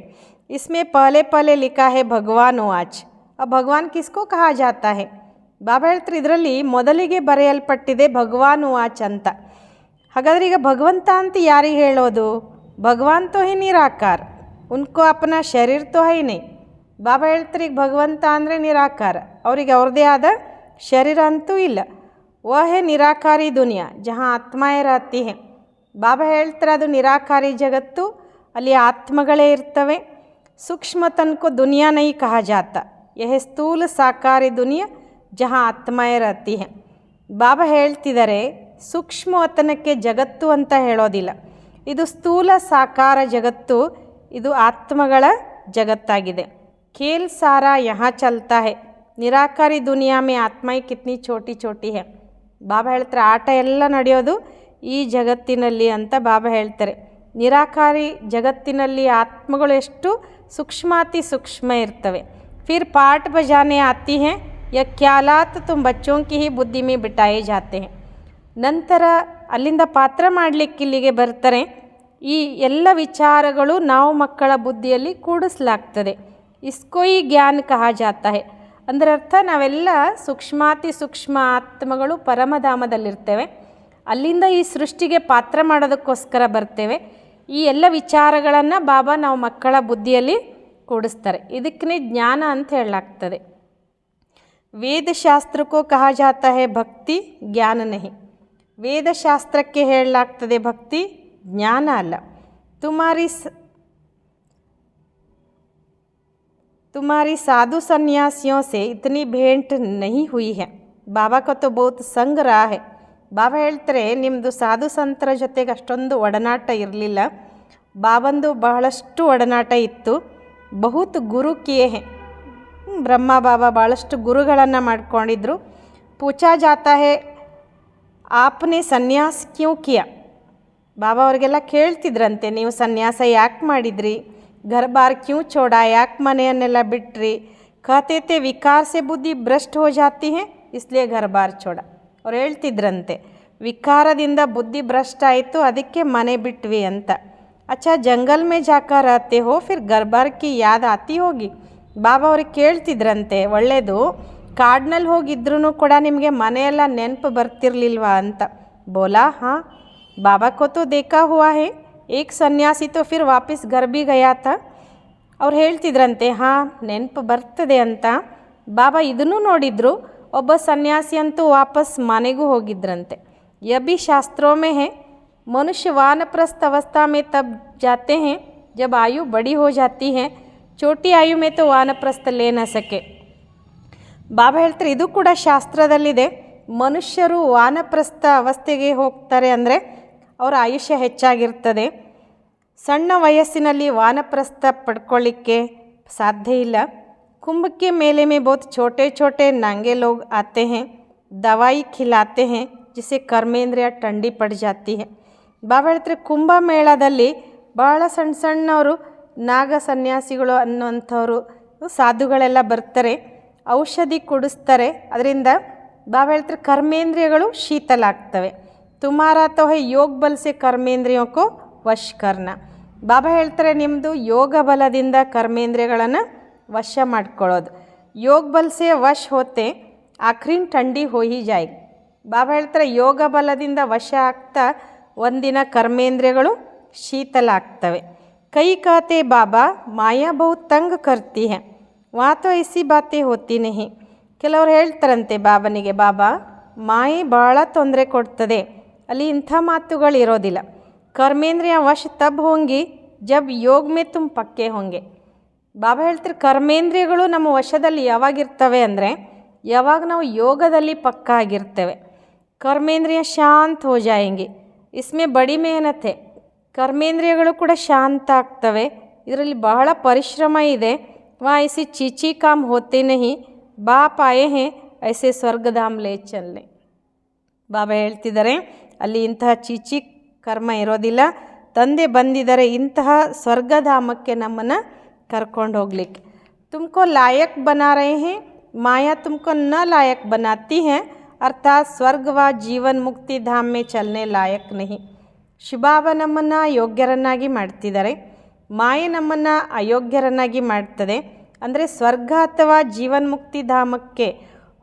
A: ಇಸ್ಮೇ ಪಹಲೆ ಪಹಲೆ ಲಿಖಾ ಹೇ ಭಗವಾನ್ ವಾಚ್. ಆ ಭಗವಾನ್ ಕಿಸ್ಕೋ ಕಹಾ ಜಾತಾ ಹೇ. ಬಾಬಾ ಹೇಳ್ತಾರೆ ಇದರಲ್ಲಿ ಮೊದಲಿಗೆ ಬರೆಯಲ್ಪಟ್ಟಿದೆ ಭಗವಾನ್ ವಾಚ್ ಅಂತ. ಹಾಗಾದ್ರೆ ಈಗ ಭಗವಂತ ಅಂತ ಯಾರಿಗೆ ಹೇಳೋದು? ಭಗವಾನ್ ತೋ ಹೇ ನಿರಾಕಾರ, ಉನ್ಕೋ ಅಪನ ಶರೀರ ತೋ ಹೈ ನೈ. ಬಾಬಾ ಹೇಳ್ತಾರೆ ಈಗ ಭಗವಂತ ಅಂದರೆ ನಿರಾಕಾರ, ಅವರಿಗೆ ಅವ್ರದ್ದೇ ಆದ ಶರೀರ ಅಂತೂ ಇಲ್ಲ. ವಹ ಹೇ ನಿರಾಕಾರಿ ದುನಿಯಾ ಜहाँ ಆತ್ಮಾಯೇ ರಹತಿ ಹೇ. ಬಾಬಾ ಹೇಳ್ತಾರೆ ಅದು ನಿರಾಕಾರಿ ಜಗತ್ತು, ಅಲ್ಲಿ ಆತ್ಮಗಳೇ ಇರ್ತವೆ. ಸೂಕ್ಷ್ಮ ತನ್ಕೋ ದುನಿಯಾ ನೈ ಕಹಾ ಜಾತಾ, ಯಹ ಸ್ಥೂಲ ಸಾಕಾರಿ ದುನಿಯಾ ಜहाँ ಆತ್ಮಾಯೇ ರಹತಿ ಹೇ. ಬಾಬಾ ಹೇಳ್ತಿದ್ದಾರೆ ಸೂಕ್ಷ್ಮವತನಕ್ಕೆ ಜಗತ್ತು ಅಂತ ಹೇಳೋದಿಲ್ಲ, ಇದು ಸ್ಥೂಲ ಸಾಕಾರ ಜಗತ್ತು, ಇದು ಆತ್ಮಗಳ ಜಗತ್ತಾಗಿದೆ. ಖೇಲ್ ಸಾರಾ ಯಹಾ ಚಲ್ತಾ ಹೇ, ನಿರಾಕಾರಿ ದುನಿಯಾ ಮೇ ಆತ್ಮ ಕಿತ್ನಿ ಛೋಟಿ ಛೋಟಿ ಹೇ. ಬಾಬಾ ಹೇಳ್ತಾರೆ ಆಟ ಎಲ್ಲ ನಡೆಯೋದು ಈ ಜಗತ್ತಿನಲ್ಲಿ ಅಂತ ಬಾಬಾ ಹೇಳ್ತಾರೆ. ನಿರಾಕಾರಿ ಜಗತ್ತಿನಲ್ಲಿ ಆತ್ಮಗಳು ಎಷ್ಟು ಸೂಕ್ಷ್ಮಾತಿ ಸೂಕ್ಷ್ಮ ಇರ್ತವೆ. ಫಿರ್ ಪಾಠ ಬಜಾನೆ ಆತಿ ಹೇ या ख्यालात तुम बच्चों की ही बुद्धि में बिठाए जाते हैं. ನಂತರ ಅಲ್ಲಿಂದ ಪಾತ್ರ ಮಾಡಲಿಕ್ಕೆ ಇಲ್ಲಿಗೆ ಬರ್ತಾರೆ. ಈ ಎಲ್ಲ ವಿಚಾರಗಳು ನಾವು ಮಕ್ಕಳ ಬುದ್ಧಿಯಲ್ಲಿ ಕೂಡಿಸಲಾಗ್ತದೆ. ಇಸ್ಕೋ ಈ ಜ್ಞಾನ ಕಹಾ ಜಾತಾ ಹೈ. ಅಂದರೆ ಅರ್ಥ ನಾವೆಲ್ಲ ಸೂಕ್ಷ್ಮಾತಿ ಸೂಕ್ಷ್ಮ ಆತ್ಮಗಳು ಪರಮಧಾಮದಲ್ಲಿರ್ತೇವೆ. ಅಲ್ಲಿಂದ ಈ ಸೃಷ್ಟಿಗೆ ಪಾತ್ರ ಮಾಡೋದಕ್ಕೋಸ್ಕರ ಬರ್ತೇವೆ. ಈ ಎಲ್ಲ ವಿಚಾರಗಳನ್ನು ಬಾಬಾ ನಾವು ಮಕ್ಕಳ ಬುದ್ಧಿಯಲ್ಲಿ ಕೂಡಿಸ್ತಾರೆ. ಇದಕ್ಕೇ ಜ್ಞಾನ ಅಂತ ಹೇಳಲಾಗ್ತದೆ. ವೇದಶಾಸ್ತ್ರಕ್ಕೂ ಕಹಾ ಜಾತಾ ಹೈ ಭಕ್ತಿ ಜ್ಞಾನ ನಹಿ. ವೇದಶಾಸ್ತ್ರಕ್ಕೆ ಹೇಳಲಾಗ್ತದೆ ಭಕ್ತಿ ಜ್ಞಾನ ಅಲ್ಲ. तुम्हारी साधु सन्यासियों से इतनी भेंट नहीं हुई है. ಬಾಬಾ का तो बहुत संग रहा है. ಬಾಬಾ ಹೇಳ್ತಾರೆ ನಿಮ್ಮದು ಸಾಧು ಸಂತರ ಜೊತೆಗೆ ಅಷ್ಟೊಂದು ಒಡನಾಟ ಇರಲಿಲ್ಲ. ಬಾಬಂದು ಬಹಳಷ್ಟು ಒಡನಾಟ ಇತ್ತು. ಬಹುತ್ ಗುರು ಕಿಯೇ ಹೇ. ಬ್ರಹ್ಮ ಬಾಬಾ ಭಾಳಷ್ಟು ಗುರುಗಳನ್ನು ಮಾಡ್ಕೊಂಡಿದ್ರು. ಪೂಛಾ ಜಾತಾ ಹೇ ಆಪ್ನೆ ಸನ್ಯಾಸ ಕ್ಯೂ ಕಿಯಾ. ಬಾಬಾ ಅವರಿಗೆಲ್ಲ ಕೇಳ್ತಿದ್ರಂತೆ ನೀವು ಸನ್ಯಾಸ ಯಾಕೆ ಮಾಡಿದ್ರಿ, ಘರ್ ಬಾರ್ ಕ್ಯೂ ಚೋಡಾ, ಯಾಕೆ ಮನೆಯನ್ನೆಲ್ಲ ಬಿಟ್ರಿ. ಕಹತೆ ವಿಕಾರ ಸೆ ಬುದ್ಧಿ ಭ್ರಷ್ಟ ಹೋ ಜಾತಿ ಹೇ ಇಸ್ಲಿಯೇ ಘರ್ ಬಾರ್ ಚೋಡ. ಅವ್ರು ಹೇಳ್ತಿದ್ರಂತೆ ವಿಕಾರದಿಂದ ಬುದ್ಧಿ ಭ್ರಷ್ಟ ಆಯಿತು ಅದಕ್ಕೆ ಮನೆ ಬಿಟ್ವಿ ಅಂತ. ಅಚ್ಚಾ ಜಂಗಲ್ ಮೇ ಜಾಕಾ ರಹತೆ ಹೋ ಫಿರ್ ಘರ್ ಬಾರ್ ಕಿ ಯಾದ್ ಆತಿ ಹೋಗಿ. ಬಾಬಾ ಅವ್ರಿಗೆ ಕೇಳ್ತಿದ್ರಂತೆ ಒಳ್ಳೆಯದು ಕಾಡಿನಲ್ಲಿ ಹೋಗಿದ್ರೂ ಕೂಡ ನಿಮಗೆ ಮನೆಯೆಲ್ಲ ನೆನಪು ಬರ್ತಿರ್ಲಿಲ್ವಾ ಅಂತ. ಬೋಲಾ ಹಾಂ ಬಾಬಾ ಕೋ ತೋ ದೇಖಾ ಹುವಾ ಹೇ ಏಕ್ ಸನ್ಯಾಸಿ ತೋ ಫಿರ್ ವಾಪಸ್ ಘರ್ ಬಿ ಗಯಾ ತಾ. ಅವ್ರು ಹೇಳ್ತಿದ್ರಂತೆ ಹಾಂ ನೆನಪು ಬರ್ತದೆ ಅಂತ. ಬಾಬಾ ಇದನ್ನು ನೋಡಿದ್ರು, ಒಬ್ಬ ಸನ್ಯಾಸಿ ಅಂತೂ ವಾಪಸ್ ಮನೆಗೂ ಹೋಗಿದ್ರಂತೆ. ಯಬಿ ಶಾಸ್ತ್ರೋं में है मनुष्य वानप्रस्थ अवस्था में तब जाते हैं जब आयु बड़ी हो जाती है. छोटी आयु में तो वानप्रस्थ ले न सके. ಬಾಬಾ ಹೇಳ್ತಾರೆ ಇದು ಕೂಡ ಶಾಸ್ತ್ರದಲ್ಲಿದೆ. ಮನುಷ್ಯರು ವಾನಪ್ರಸ್ಥ ಅವಸ್ಥೆಗೆ ಹೋಗ್ತಾರೆ ಅಂದರೆ ಅವರ ಆಯುಷ್ಯ ಹೆಚ್ಚಾಗಿರ್ತದೆ. ಸಣ್ಣ ವಯಸ್ಸಿನಲ್ಲಿ ವಾನಪ್ರಸ್ಥ ಪಡ್ಕೊಳ್ಳಿಕ್ಕೆ ಸಾಧ್ಯ ಇಲ್ಲ. कुंभ के मेले में बहुत छोटे छोटे नांगे लोग आते हैं, दवाई खिलाते हैं जिससे कर्मेंद्रिಯ ठंडी पड़ जाती है. ಬಾಬಾ ಹೇಳ್ತಾರೆ ಕುಂಭ ಮೇಳದಲ್ಲಿ ಭಾಳ ಸಣ್ಣ ಸಣ್ಣವರು ನಾಗ ಸನ್ಯಾಸಿಗಳು ಅನ್ನುವಂಥವ್ರು ಸಾಧುಗಳೆಲ್ಲ ಬರ್ತಾರೆ, ಔಷಧಿ ಕುಡಿಸ್ತಾರೆ. ಅದರಿಂದ ಬಾಬಾ ಹೇಳ್ತಾರೆ ಕರ್ಮೇಂದ್ರಿಯಗಳು ಶೀತಲ ಆಗ್ತವೆ. ತುಮಾರ ತೋ ಹೈ ಯೋಗ ಬಲ ಸೆ ಕರ್ಮೇಂದ್ರಿಯೋಕ್ಕೋ ವಶ ಕರ್ನ. ಬಾಬಾ ಹೇಳ್ತಾರೆ ನಿಮ್ಮದು ಯೋಗ ಬಲದಿಂದ ಕರ್ಮೇಂದ್ರಿಯಗಳನ್ನು ವಶ ಮಾಡ್ಕೊಳ್ಳೋದು. ಯೋಗ ಬಲ ಸೆ ವಶ ಹೋತೆ ಆಖರಿನ ठंडी हो ही जाएगी. ಬಾಬಾ ಹೇಳ್ತಾರೆ ಯೋಗ ಬಲದಿಂದ ವಶ ಆಗ್ತಾ ಒಂದಿನ ಕರ್ಮೇಂದ್ರಿಯಗಳು ಶೀತಲ ಆಗ್ತವೆ. ಕೈ कहते ಬಾಬಾ ಮಾಯಾ ಬಹುತ್ ತಂಗ್ ಕರ್ತಿ ಹೈ, ವಾ ತೋ ಐಸಿ ಬಾತೆ ಹೋತಿ ನಹಿ. ಕೆಲವರು ಹೇಳ್ತಾರಂತೆ ಬಾಬನಿಗೆ ಬಾಬಾ ಮಾಯೆ ಭಾಳ ತೊಂದರೆ ಕೊಡ್ತದೆ, ಅಲ್ಲಿ ಇಂಥ ಮಾತುಗಳು ಇರೋದಿಲ್ಲ. ಕರ್ಮೇಂದ್ರಿಯ ವಶ ತಬ್ ಹೋಂಗಿ ಜಬ್ ಯೋಗ ಮೇ ತುಮ್ ಪಕ್ಕೆ ಹೋಂಗೆ. ಬಾಬಾ ಹೇಳ್ತಾರೆ ಕರ್ಮೇಂದ್ರಿಯಗಳು ನಮ್ಮ ವಶದಲ್ಲಿ ಯಾವಾಗಿರ್ತವೆ ಅಂದರೆ ಯಾವಾಗ ನಾವು ಯೋಗದಲ್ಲಿ ಪಕ್ಕ ಆಗಿರ್ತೇವೆ. ಕರ್ಮೇಂದ್ರಿಯ ಶಾಂತ ಹೋ ಜಾಯಂಗೆ, ಇಸ್ಮೇ ಬಡಿ ಮೆಹನತ್ ಹೈ. ಕರ್ಮೇಂದ್ರಿಯಗಳು ಕೂಡ ಶಾಂತ ಆಗ್ತವೆ, ಇದರಲ್ಲಿ ಬಹಳ ಪರಿಶ್ರಮ ಇದೆ. ವಾ ಐಸಿ ಚೀಚಿ ಕಾಮ್ ಹೋತೆ ನಹಿ, ಬಾಪ್ ಆಯೇ ಹೇ ಐಸೆ ಸ್ವರ್ಗಧಾಮ್ ಲೇ ಚಲ್ಲೆ. ಬಾಬಾ ಹೇಳ್ತಿದ್ದಾರೆ ಅಲ್ಲಿ ಇಂತಹ ಚೀಚಿ ಕರ್ಮ ಇರೋದಿಲ್ಲ, ತಂದೆ ಬಂದಿದ್ದಾರೆ ಇಂತಹ ಸ್ವರ್ಗಧಾಮಕ್ಕೆ ನಮ್ಮನ್ನು ಕರ್ಕೊಂಡು ಹೋಗ್ಲಿಕ್ಕೆ. ತುಮಕೋ ಲಾಯಕ್ ಬನಾ ರಹೆ ಹೇ, ಮಾಯಾ ತುಮಕೋ ನ ಲಾಯಕ್ ಬನಾತಿ ಹೈ, ಅರ್ಥಾತ್ ಸ್ವರ್ಗ ವ ಜೀವನ್ ಮುಕ್ತಿ ಧಾಮ್ ಮೇ ಚಲನೆ ಲಾಯಕ್ ನಹಿ. ಶಿವಬಾಬಾ ನಮ್ಮನ್ನು ಯೋಗ್ಯರನ್ನಾಗಿ ಮಾಡ್ತಿದ್ದಾರೆ, ಮಾಯೆ ನಮ್ಮನ್ನು ಅಯೋಗ್ಯರನ್ನಾಗಿ ಮಾಡ್ತದೆ. ಅಂದರೆ ಸ್ವರ್ಗ ಅಥವಾ ಜೀವನ್ಮುಕ್ತಿ ಧಾಮಕ್ಕೆ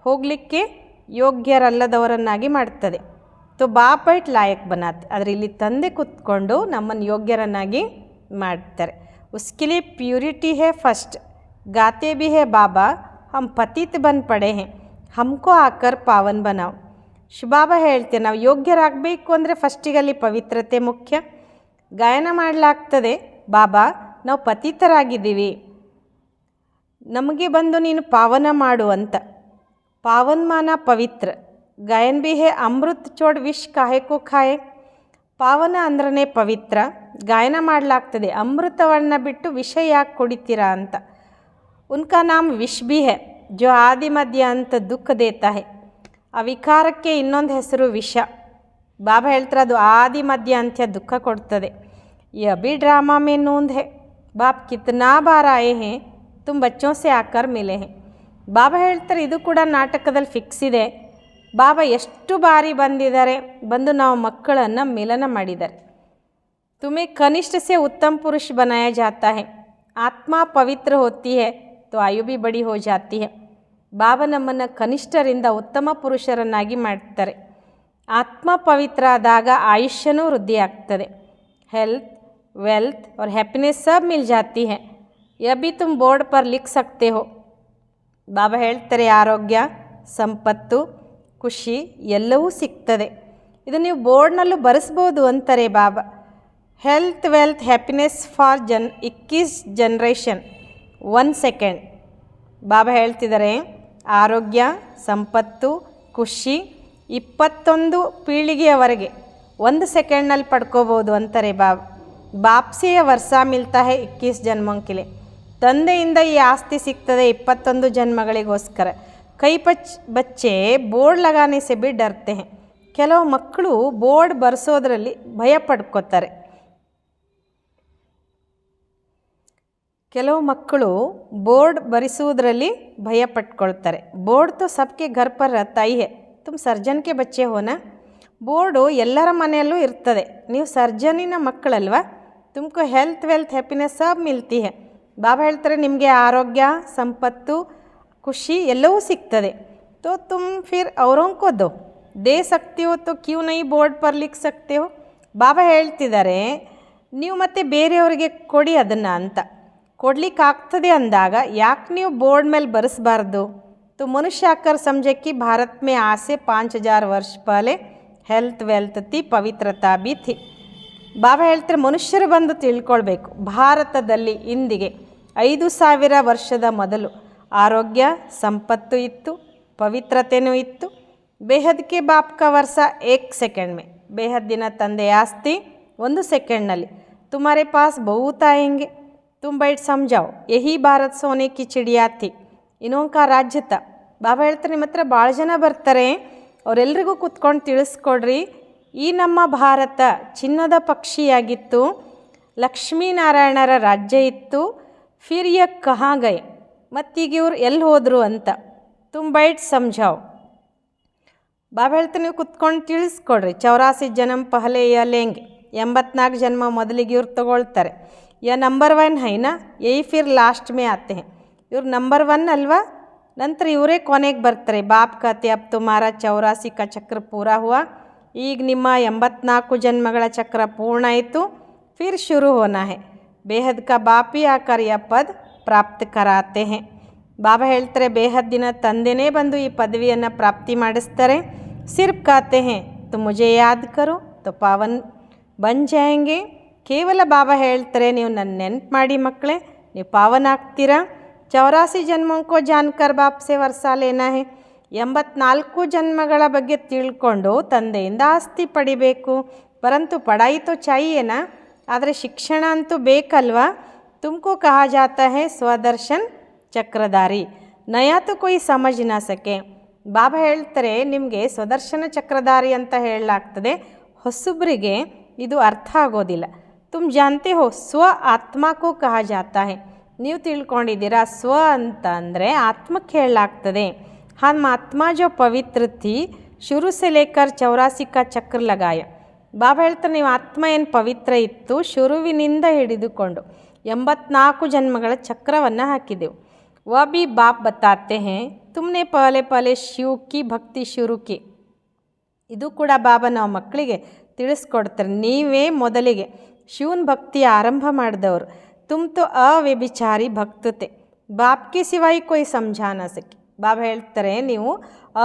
A: ಹೋಗಲಿಕ್ಕೆ ಯೋಗ್ಯರಲ್ಲದವರನ್ನಾಗಿ ಮಾಡ್ತದೆ. ತೋ ಬಾಪ್ ಬೈಟ್ ಲಾಯಕ್ ಬನಾತೆ. ಆದರೆ ಇಲ್ಲಿ ತಂದೆ ಕೂತ್ಕೊಂಡು ನಮ್ಮನ್ನು ಯೋಗ್ಯರನ್ನಾಗಿ ಮಾಡ್ತಾರೆ. ಉಸ್ಕೆ ಲಿಯೆ ಪ್ಯೂರಿಟಿ ಹೇ ಫಸ್ಟ್, ಗಾತೆ ಭಿ ಹೇ ಬಾಬಾ ಹಮ್ ಪತಿತ್ ಬನ್ ಪಡೆ ಹೇ, ಹಮ್ಕೋ ಆಕರ್ ಪಾವನ್ ಬನಾವ್. ಶಿವಬಾಬಾ ಹೇಳ್ತೇವೆ ನಾವು ಯೋಗ್ಯರಾಗಬೇಕು ಅಂದರೆ ಫಸ್ಟಿಗೆ ಅಲ್ಲಿ ಪವಿತ್ರತೆ ಮುಖ್ಯ. ಗಾಯನ ಮಾಡಲಾಗ್ತದೆ ಬಾಬಾ ನಾವು ಪತಿತರಾಗಿದ್ದೀವಿ, ನಮಗೆ ಬಂದು ನೀನು ಪಾವನ ಮಾಡು ಅಂತ. ಪಾವನ್ಮಾನ ಪವಿತ್ರ. ಗಾಯನ್ ಭಿ ಹೇ ಅಮೃತ್ ಚೋಡ್ ವಿಷ್ ಕಾಹೆ ಕೋ ಖಾಯೆ. ಪಾವನ ಅಂದ್ರೆ ಪವಿತ್ರ. ಗಾಯನ ಮಾಡಲಾಗ್ತದೆ ಅಮೃತವನ್ನು ಬಿಟ್ಟು ವಿಷ ಯಾಕೆ ಕುಡಿತೀರಾ ಅಂತ. ಉನ್ಕಾ ನಾಮ್ ವಿಷ್ ಭಿ ಹೇ ಜೋ ಆದಿ ಮಧ್ಯ ಅಂತ ದುಃಖ ದೇತಾ ಹೇ. ಆ ವಿಕಾರಕ್ಕೆ ಇನ್ನೊಂದು ಹೆಸರು ವಿಷ. ಬಾಬಾ ಹೇಳ್ತಾರೆ ಅದು ಆದಿ ಮಧ್ಯ ಅಂತ್ಯ ದುಃಖ ಕೊಡ್ತದೆ. ये अभी ड्रामा में नूंद है, बाप कितना बार आए हैं, तुम बच्चों से आकर मिले हैं. ಬಾಬಾ ಹೇಳ್ತಾರೆ ಇದು ಕೂಡ ನಾಟಕದಲ್ಲಿ ಫಿಕ್ಸ್ ಇದೆ. ಬಾಬಾ ಎಷ್ಟು ಬಾರಿ ಬಂದಿದ್ದಾರೆ, ಬಂದು ನಾವು ಮಕ್ಕಳನ್ನು ಮಿಲನ ಮಾಡಿದ್ದಾರೆ. तुम्हें कनिष्ठ से उत्तम पुरुष बनाया जाता है. आत्मा पवित्र होती है तो आयु भी बड़ी हो जाती है. ಬಾಬಾ ನಮ್ಮನ್ನು ಕನಿಷ್ಠರಿಂದ ಉತ್ತಮ ಪುರುಷರನ್ನಾಗಿ ಮಾಡ್ತಾರೆ. ಆತ್ಮ ಪವಿತ್ರ ಆದಾಗ ಆಯುಷ್ಯನೂ ವೃದ್ಧಿ ಆಗ್ತದೆ. हेल्थ, वेल्थ और हैप्पीनेस सब मिल जाती है. यह भी तुम बोर्ड पर लिख सकते हो. ಬಾಬಾ ಹೇಳ್ತಾರೆ ಆರೋಗ್ಯ, ಸಂಪತ್ತು, ಖುಷಿ ಎಲ್ಲವೂ ಸಿಗ್ತದೆ. ಇದು ನೀವು ಬೋರ್ಡ್ನಲ್ಲೂ ಬರೆಸ್ಬೋದು ಅಂತಾರೆ Baba. Health, wealth, happiness for 21 generation 1 second. Baba ಹೇಳ್ತಿದ್ದಾರೆ ಆರೋಗ್ಯ, ಸಂಪತ್ತು, ಖುಷಿ 21 ಪೀಳಿಗೆಯವರೆಗೆ 1 ಸೆಕೆಂಡ್ನಲ್ಲಿ ಪಡ್ಕೋಬೋದು ಅಂತಾರೆ ಬಾಬಾ. ಬಾಪ್ಸೆಯ ವರ್ಷ ಮಿಲ್ತಾ ಹೇ 21 ಜನ್ಮೋं के लिए. ತಂದೆಯಿಂದ ಈ ಆಸ್ತಿ ಸಿಗ್ತದೆ 21 ಜನ್ಮಗಳಿಗೋಸ್ಕರ. ಕೈ ಬಚ್ಚೆ ಬೋರ್ಡ್ ಲಗಾನೆ ಸೆ ಬಿ ಡರ್ತೆ ಹೇ. ಕೆಲವು ಮಕ್ಕಳು ಬೋರ್ಡ್ ಬರೆಸೋದ್ರಲ್ಲಿ ಭಯ ಪಡ್ಕೋತಾರೆ. ಕೆಲವು ಮಕ್ಕಳು ಬೋರ್ಡ್ ಬರೆಸುವುದರಲ್ಲಿ ಭಯ ಪಟ್ಕೊಳ್ತಾರೆ. ಬೋರ್ಡ್ ತೋ ಸಬ್ಕೆ ಘರ್ ಪರ್ रहता ही है. ತುಮ್ ಸರ್ಜನ್ ಕೆ ಬಚ್ಚೆ ಹೋನಾ. ಬೋರ್ಡು ಎಲ್ಲರ ಮನೆಯಲ್ಲೂ ಇರ್ತದೆ. ನೀವು ಸರ್ಜನಿನ ಮಕ್ಕಳಲ್ವಾ. ತುಮಕು ಹೆಲ್ತ್, ವೆಲ್ತ್, ಹ್ಯಾಪಿನೆಸ್ ಸಬ್ ಮಿಲ್ತಿ ಹೇ. ಬಾಬಾ ಹೇಳ್ತಾರೆ ನಿಮಗೆ ಆರೋಗ್ಯ, ಸಂಪತ್ತು, ಖುಷಿ ಎಲ್ಲವೂ ಸಿಗ್ತದೆ. ತೋ ತುಮ್ ಫಿರ್ ಅವರೋಂಕೋ ದೇ ಸಕ್ತಿ ಹೋ ತೋ ಕ್ಯೂ ನೈ ಬೋರ್ಡ್ ಪರ್ ಲಿಖ್ ಸಕ್ತೆ ಹೋ. ಬಾಬಾ ಹೇಳ್ತಿದ್ದಾರೆ ನೀವು ಮತ್ತೆ ಬೇರೆಯವರಿಗೆ ಕೊಡಿ ಅದನ್ನು ಅಂತ. ಕೊಡ್ಲಿಕ್ಕಾಗ್ತದೆ ಅಂದಾಗ ಯಾಕೆ ನೀವು ಬೋರ್ಡ್ ಮೇಲೆ ಬರೆಸಬಾರ್ದು. तो मनुष्य आकर समझे कि भारत में आज से 5000 वर्ष पहले हेल्थ, वेल्थ थी, पवित्रता भी थी. ಬಾಬಾ ಹೇಳ್ತಾರೆ ಮನುಷ್ಯರು ಬಂದು ತಿಳ್ಕೊಳ್ಬೇಕು, ಭಾರತದಲ್ಲಿ ಇಂದಿಗೆ 5000 ವರ್ಷದ ಮೊದಲು ಆರೋಗ್ಯ, ಸಂಪತ್ತು ಇತ್ತು, ಪವಿತ್ರತೆಯೂ ಇತ್ತು. ಬೇಹದ್ಕೆ ಬಾಪ್ ಕಾ ವರ್ಷ 1 ಸೆಕೆಂಡ್ ಮೇ. ಬೇಹದ್ದಿನ ತಂದೆಯ ಆಸ್ತಿ 1 ಸೆಕೆಂಡ್ನಲ್ಲಿ. ತುಮಾರೆ ಪಾಸ್ ಬಹುತ್ ಆಯೆಂಗೆ, तुम बैठ समझाओ. यही भारत सोने की चिड़िया थी, ಇನ್ನೊಂದು ರಾಜ್ಯ ತ. ಬಾಬಾ ಹೇಳ್ತಾರೆ ನಿಮ್ಮ ಹತ್ರ ಭಾಳ ಜನ ಬರ್ತಾರೆ, ಅವರೆಲ್ಲರಿಗೂ ಕೂತ್ಕೊಂಡು ತಿಳಿಸ್ಕೊಡ್ರಿ. ಈ ನಮ್ಮ ಭಾರತ ಚಿನ್ನದ ಪಕ್ಷಿಯಾಗಿತ್ತು, ಲಕ್ಷ್ಮೀನಾರಾಯಣರ ರಾಜ್ಯ ಇತ್ತು. ಫಿರ್ ಯ ಕಹಾ ಗಯೆ, ಮತ್ತೀಗ ಇವ್ರು ಎಲ್ಲಿ ಹೋದರು ಅಂತ. ತುಮ್ ಬೈಟ್ ಸಮझाओ. ಬಾಬಾ ಹೇಳ್ತಾರೆ ನೀವು ಕೂತ್ಕೊಂಡು ತಿಳಿಸ್ಕೊಡ್ರಿ. 84 ಜನ್ಮ ಪಹಲೆ ಯ ಲೇಂಗೆ, 84 ಜನ್ಮ ಮೊದಲಿಗೆ ಇವ್ರು ತಗೊಳ್ತಾರೆ. यह नंबर 1 है ना, यही फिर लास्ट में आते हैं. ಇವ್ರು ನಂಬರ್ 1 ಅಲ್ವಾ, ನಂತರ ಇವರೇ ಕೊನೆಗೆ ಬರ್ತಾರೆ. ಬಾಪ್ ಕತೆ ಅಬ್ ತುಮಾರ 84 का ಚಕ್ರ ಪೂರಾ ಹುआ. ಈಗ ನಿಮ್ಮ 84 ಜನ್ಮಗಳ ಚಕ್ರ ಪೂರ್ಣ ಆಯಿತು. ಫಿರ್ ಶುರು ಹೋನಾ ಹೇ. ಬೇಹದ್ ಕಾ ಬಾಪಿ ಆಕರ್ ಯ ಪದ ಪ್ರಾಪ್ತ ಕರಾತೆ ಹೇ. ಬಾಬಾ ಹೇಳ್ತಾರೆ ಬೇಹದ್ದಿನ ತಂದೆನೇ ಬಂದು ಈ ಪದವಿಯನ್ನು ಪ್ರಾಪ್ತಿ ಮಾಡಿಸ್ತಾರೆ. ಸಿರ್ಫ್ ಕಾತೆ ಹೇ ತು ಮುಜೆ ಯಾದ್ ಕರೋ ತೋ ಪಾವನ್ ಬನ್ ಜಾಯೆಂಗೆ. ಕೇವಲ ಬಾಬಾ ಹೇಳ್ತಾರೆ ನೀವು ನನ್ನ ನೆನ್ಪು ಮಾಡಿ ಮಕ್ಕಳೇ, ನೀವು ಪಾವನ ಆಗ್ತೀರಾ. 84 ಜನ್ಮಕ್ಕೋ ಜಾನ್ಕರ್ ಬಾಪ್ಸೆ ವರ್ಷ ಲೇನಾ ಹೇ. 84 ಜನ್ಮಗಳ ಬಗ್ಗೆ ತಿಳ್ಕೊಂಡು ತಂದೆಯಿಂದ ಆಸ್ತಿ ಪಡಿಬೇಕು. ಪರಂತು ಪಢಾಯಿ ತೋ ಚಾಹಿಯೇನಾ, ಆದರೆ ಶಿಕ್ಷಣ ಅಂತೂ ಬೇಕಲ್ವಾ. ತುಮಕೋ ಕಹಾ ಜಾತಾ ಹೇ ಸ್ವದರ್ಶನ್ ಚಕ್ರಧಾರಿ, ನಯಾ ತೋ ಕೊಯ್ ಸಮಜ್ ನಾ ಸಕೆ. ಬಾಬಾ ಹೇಳ್ತಾರೆ ನಿಮಗೆ ಸ್ವದರ್ಶನ ಚಕ್ರಧಾರಿ ಅಂತ ಹೇಳಲಾಗ್ತದೆ, ಹೊಸಬ್ರಿಗೆ ಇದು ಅರ್ಥ ಆಗೋದಿಲ್ಲ. तुम जानते हो स्व आत्मा को कहा जाता है. ನೀವು ತಿಳ್ಕೊಂಡಿದ್ದೀರಾ ಸ್ವ ಅಂತ ಅಂದರೆ ಆತ್ಮಕ್ಕೆ ಹೇಳಲಾಗ್ತದೆ. हम आत्मा जो पवित्र थी शुरू से लेकर 84 का ಚಕ್ರ ಲಗಾಯ. ಬಾಬಾ ಹೇಳ್ತಾರೆ ನೀವು ಆತ್ಮ ಏನು ಪವಿತ್ರ ಇತ್ತು, ಶುರುವಿನಿಂದ ಹಿಡಿದುಕೊಂಡು 84 ಜನ್ಮಗಳ ಚಕ್ರವನ್ನು ಹಾಕಿದೆವು. वह भी बाप बताते हैं तुमने पहले पहले शिव की भक्ति शुरू की. ಇದು ಕೂಡ ಬಾಬಾ ನಾವು ಮಕ್ಕಳಿಗೆ ತಿಳಿಸ್ಕೊಡ್ತಾರೆ. ನೀವೇ ಮೊದಲಿಗೆ ಶಿವನ ಭಕ್ತಿ ಆರಂಭ ಮಾಡಿದವರು. ತುಮ್ ತೋ ಅವ್ಯಭಿಚಾರಿ ಭಕ್ತತೆ, ಬಾಪ್ಗೆ ಸಿವಾಯಿ ಕೊಯ್ ಸಮझा ना सके. ಬಾಬಾ ಹೇಳ್ತಾರೆ ನೀವು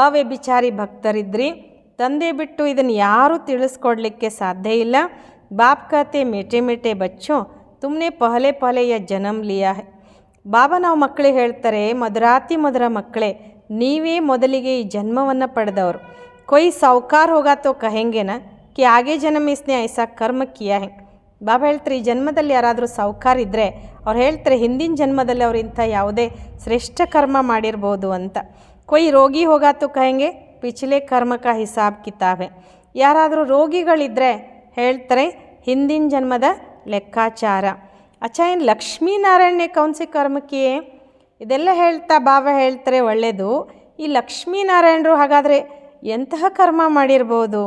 A: ಅವ್ಯಭಿಚಾರಿ ಭಕ್ತರಿದ್ರಿ, ತಂದೆ ಬಿಟ್ಟು ಇದನ್ನು ಯಾರೂ ತಿಳಿಸ್ಕೊಡ್ಲಿಕ್ಕೆ ಸಾಧ್ಯ ಇಲ್ಲ. ಬಾಪ್ ಕತೆ ಮೇಟೆ ಮೇಟೆ ಬಚ್ಚೋ ತುಮ್ನೆ ಪಹಲೆ ಪಹಲೆ ಯ ಜನ್ಮ ಲಿಯಾ ಹೈ. ಬಾಬಾ ನಾವು ಮಕ್ಕಳಿಗೆ ಹೇಳ್ತಾರೆ ಮಧುರಾತಿ ಮಧುರ ಮಕ್ಕಳೇ, ನೀವೇ ಮೊದಲಿಗೆ ಈ ಜನ್ಮವನ್ನು ಪಡೆದವರು. ಕೊಯ್ ಸಾವುಕಾರ ಹೋಗಾ ತೋ ಕಹೆಂಗೆ ನಾ कि आगे जन्म इसने ऐसा कर्म किया है. ಬಾಬಾ ಹೇಳ್ತಾರೆ ಈ ಜನ್ಮದಲ್ಲಿ ಯಾರಾದರೂ ಸಾವುಕಾರ ಇದ್ದರೆ ಅವ್ರು ಹೇಳ್ತಾರೆ ಹಿಂದಿನ ಜನ್ಮದಲ್ಲಿ ಅವ್ರು ಇಂಥ ಯಾವುದೇ ಶ್ರೇಷ್ಠ ಕರ್ಮ ಮಾಡಿರ್ಬೋದು ಅಂತ. ಕೊಯ್ ರೋಗಿ ಹೋಗಾ ತೋ ಕಹೆಂಗೆ ಪಿछले कर्म का हिसाब किताब है. ಯಾರಾದರೂ ರೋಗಿಗಳಿದ್ದರೆ ಹೇಳ್ತಾರೆ ಹಿಂದಿನ ಜನ್ಮದ ಲೆಕ್ಕಾಚಾರ. अच्छा इन लक्ष्मी नारायण ने कौन से कर्म किए? ಇದೆಲ್ಲ ಹೇಳ್ತಾ ಬಾಬಾ ಹೇಳ್ತಾರೆ ಒಳ್ಳೆಯದು. ಈ ಲಕ್ಷ್ಮೀನಾರಾಯಣರು ಹಾಗಾದರೆ ಎಂತಹ ಕರ್ಮ ಮಾಡಿರ್ಬೋದು?